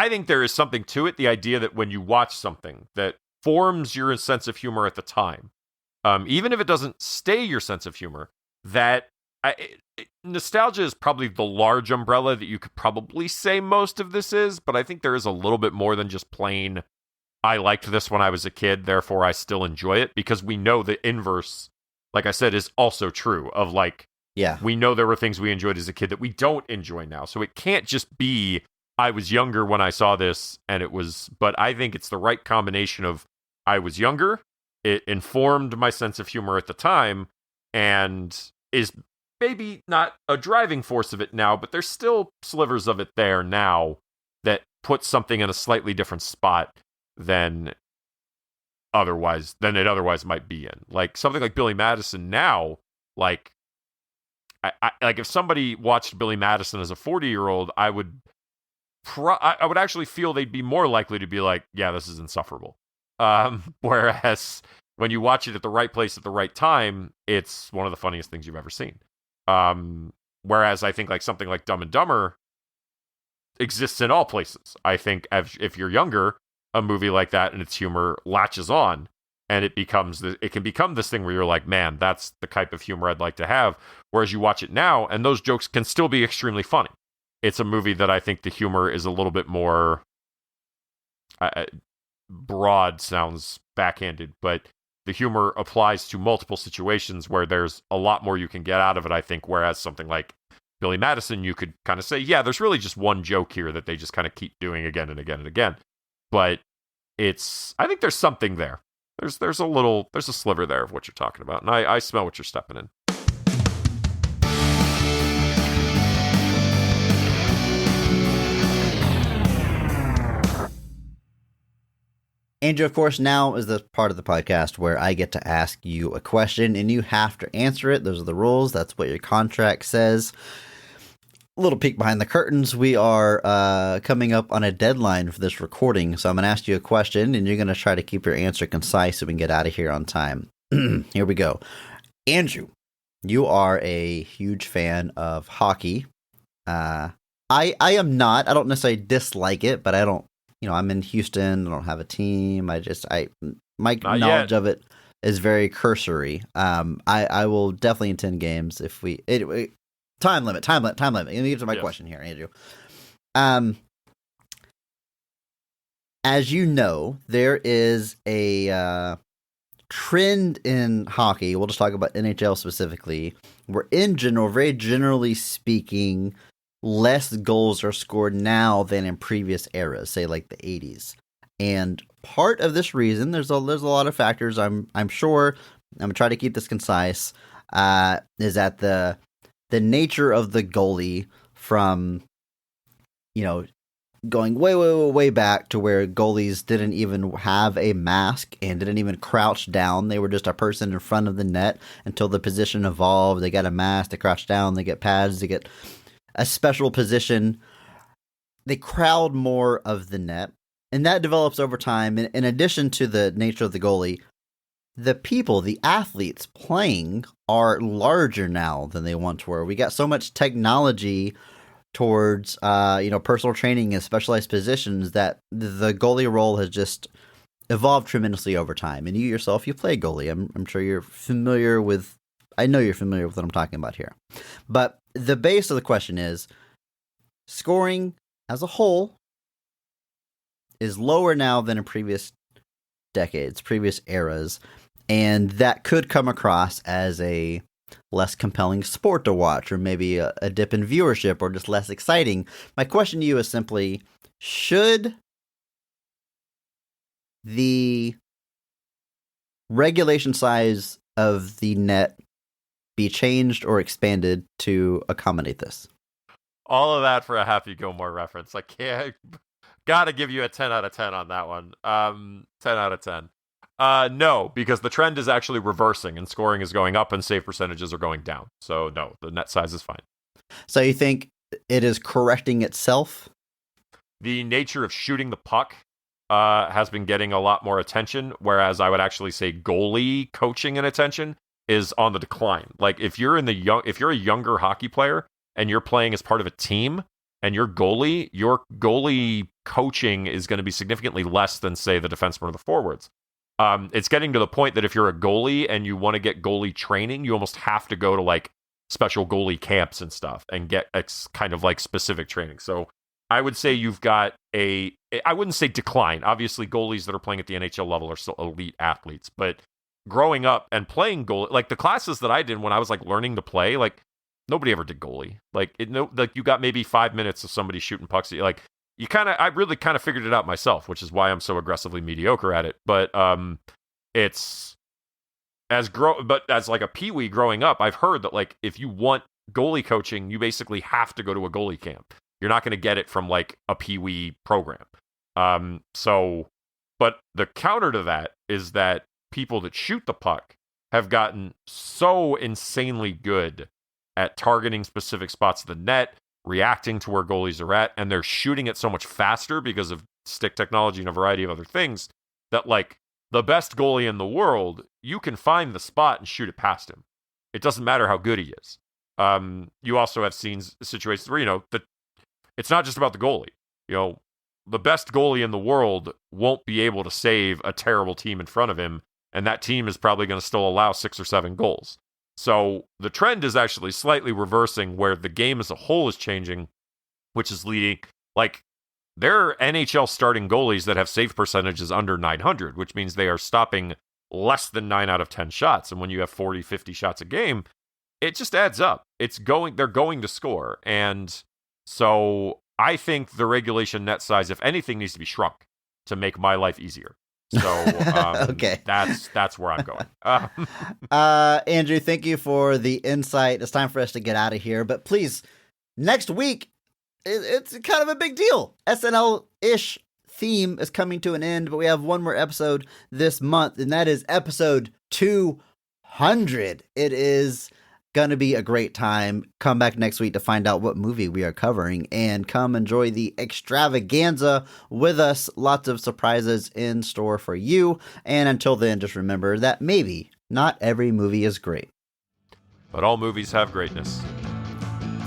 think there is something to it. The idea that when you watch something that forms your sense of humor at the time, even if it doesn't stay your sense of humor, that nostalgia is probably the large umbrella that you could probably say most of this is. But I think there is a little bit more than just plain, I liked this when I was a kid, therefore I still enjoy it, because we know the inverse, like I said, is also true of like, yeah, we know there were things we enjoyed as a kid that we don't enjoy now. So it can't just be, I was younger when I saw this, and it was, but I think it's the right combination of, I was younger, it informed my sense of humor at the time, and is maybe not a driving force of it now, but there's still slivers of it there now that put something in a slightly different spot than it otherwise might be in. Like something like Billy Madison now, like, I like if somebody watched Billy Madison as a 40-year-old, I would I would actually feel they'd be more likely to be like, yeah, this is insufferable. Whereas when you watch it at the right place at the right time, it's one of the funniest things you've ever seen. Whereas I think like something like Dumb and Dumber exists in all places. I think if you're younger, a movie like that and its humor latches on, and it can become this thing where you're like, man, that's the type of humor I'd like to have. Whereas you watch it now, and those jokes can still be extremely funny. It's a movie that I think the humor is a little bit more broad, sounds backhanded, but the humor applies to multiple situations where there's a lot more you can get out of it, I think, whereas something like Billy Madison, you could kind of say, yeah, there's really just one joke here that they just kind of keep doing again and again and again. But I think there's something there. There's a sliver there of what you're talking about, and I smell what you're stepping in. Andrew, of course, now is the part of the podcast where I get to ask you a question and you have to answer it. Those are the rules. That's what your contract says. A little peek behind the curtains. We are coming up on a deadline for this recording, so I'm going to ask you a question and you're going to try to keep your answer concise so we can get out of here on time. Here we go. Andrew, you are a huge fan of hockey. I am not. I don't necessarily dislike it, but I don't. I'm in Houston. I don't have a team. My Not knowledge yet. of it is very cursory. I will definitely attend games if we. Time limit. Let me get to my question here, Andrew. As you know, there is a trend in hockey. We'll just talk about NHL specifically, where in general, very generally speaking, less goals are scored now than in previous eras, say like the 80s. And part of this reason, there's a lot of factors. I'm sure. I'm gonna try to keep this concise. Is that the nature of the goalie from going way back to where goalies didn't even have a mask and didn't even crouch down. They were just a person in front of the net until the position evolved. They got a mask. They crouch down. They get pads. They get a special position. They crowd more of the net, and that develops over time. In addition to the nature of the goalie, the athletes playing are larger now than they once were. We got so much technology towards, personal training and specialized positions that the goalie role has just evolved tremendously over time. And you yourself, you play goalie. I'm sure you're familiar with. I know you're familiar with what I'm talking about here. But the base of the question is, scoring as a whole is lower now than in previous decades, previous eras, and that could come across as a less compelling sport to watch, or maybe a dip in viewership, or just less exciting. My question to you is simply, should the regulation size of the net be changed or expanded to accommodate this? All of that for a Happy Gilmore reference. I can't. Gotta give you a 10 out of 10 on that one. 10 out of 10. No, because the trend is actually reversing and scoring is going up and save percentages are going down. So no, the net size is fine. So you think it is correcting itself? The nature of shooting the puck has been getting a lot more attention, whereas I would actually say goalie coaching and attention is on the decline. Like if you're a younger hockey player and you're playing as part of a team and your goalie coaching is going to be significantly less than, say, the defenseman or the forwards. It's getting to the point that if you're a goalie and you want to get goalie training, you almost have to go to like special goalie camps and stuff and get kind of like specific training. So I would say you've got I wouldn't say decline. Obviously, goalies that are playing at the NHL level are still elite athletes, but growing up and playing goalie, like the classes that I did when I was like learning to play, like nobody ever did goalie. Like you got maybe 5 minutes of somebody shooting pucks at you. Like I really kind of figured it out myself, which is why I'm so aggressively mediocre at it. But it's but as like a peewee growing up, I've heard that like if you want goalie coaching, you basically have to go to a goalie camp. You're not going to get it from like a peewee program. But the counter to that is that people that shoot the puck have gotten so insanely good at targeting specific spots of the net, reacting to where goalies are at, and they're shooting it so much faster because of stick technology and a variety of other things that, like, the best goalie in the world, you can find the spot and shoot it past him. It doesn't matter how good he is. You also have situations where, it's not just about the goalie. The best goalie in the world won't be able to save a terrible team in front of him, and that team is probably going to still allow 6 or 7 goals. So the trend is actually slightly reversing, where the game as a whole is changing, which is leading, like, there are NHL starting goalies that have save percentages under 900, which means they are stopping less than 9 out of 10 shots. And when you have 40, 50 shots a game, it just adds up. They're going to score. And so I think the regulation net size, if anything, needs to be shrunk to make my life easier. So okay, that's where I'm going. Andrew, thank you for the insight. It's time for us to get out of here, but please, next week, it's kind of a big deal. SNL-ish theme is coming to an end, but we have one more episode this month, and that is episode 200. It is gonna be a great time. Come back next week to find out what movie we are covering, and come enjoy the extravaganza with us. Lots of surprises in store for you. And until then, just remember that maybe not every movie is great, but all movies have greatness.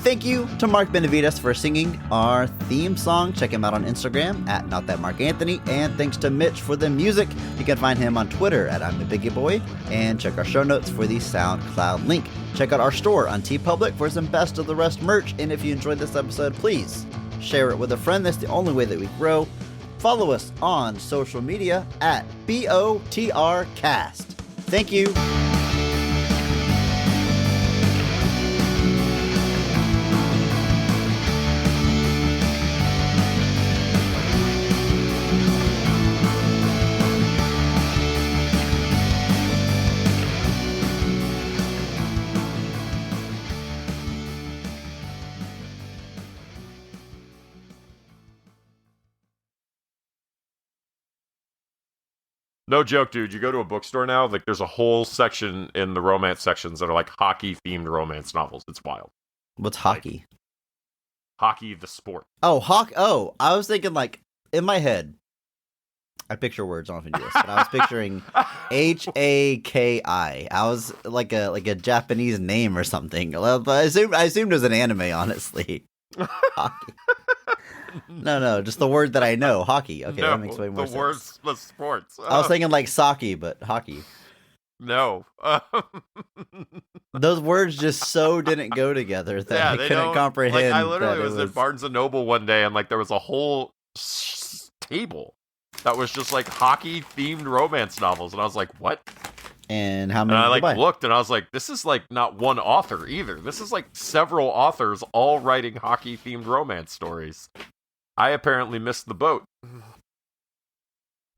Thank you to Mark Benavides for singing our theme song. Check him out on Instagram at NotThatMarkAnthony. And thanks to Mitch for the music. You can find him on Twitter at I'm the Biggie Boy. And check our show notes for the SoundCloud link. Check out our store on TeePublic for some Best of the Rest merch. And if you enjoyed this episode, please share it with a friend. That's the only way that we grow. Follow us on social media at BOTRcast. Thank you. No joke, dude. You go to a bookstore now, like, there's a whole section in the romance sections that are like hockey-themed romance novels. It's wild. What's hockey? Like, hockey, the sport. Oh, I was thinking, like, in my head, I picture words, I don't know if you do this, but I was picturing Haki. I was like a Japanese name or something. But I assumed it was an anime, honestly. Hockey. No, just the word that I know, hockey. Okay, that makes way more sense. The words was sports. I was thinking like sake, but hockey. No. Those words just so didn't go together that I couldn't comprehend. Like, I literally was in Barnes & Noble one day, and like there was a whole table that was just like hockey-themed romance novels, and I was like, what? And how many? And I like looked, and I was like, this is like not one author either. This is like several authors all writing hockey-themed romance stories. I apparently missed the boat.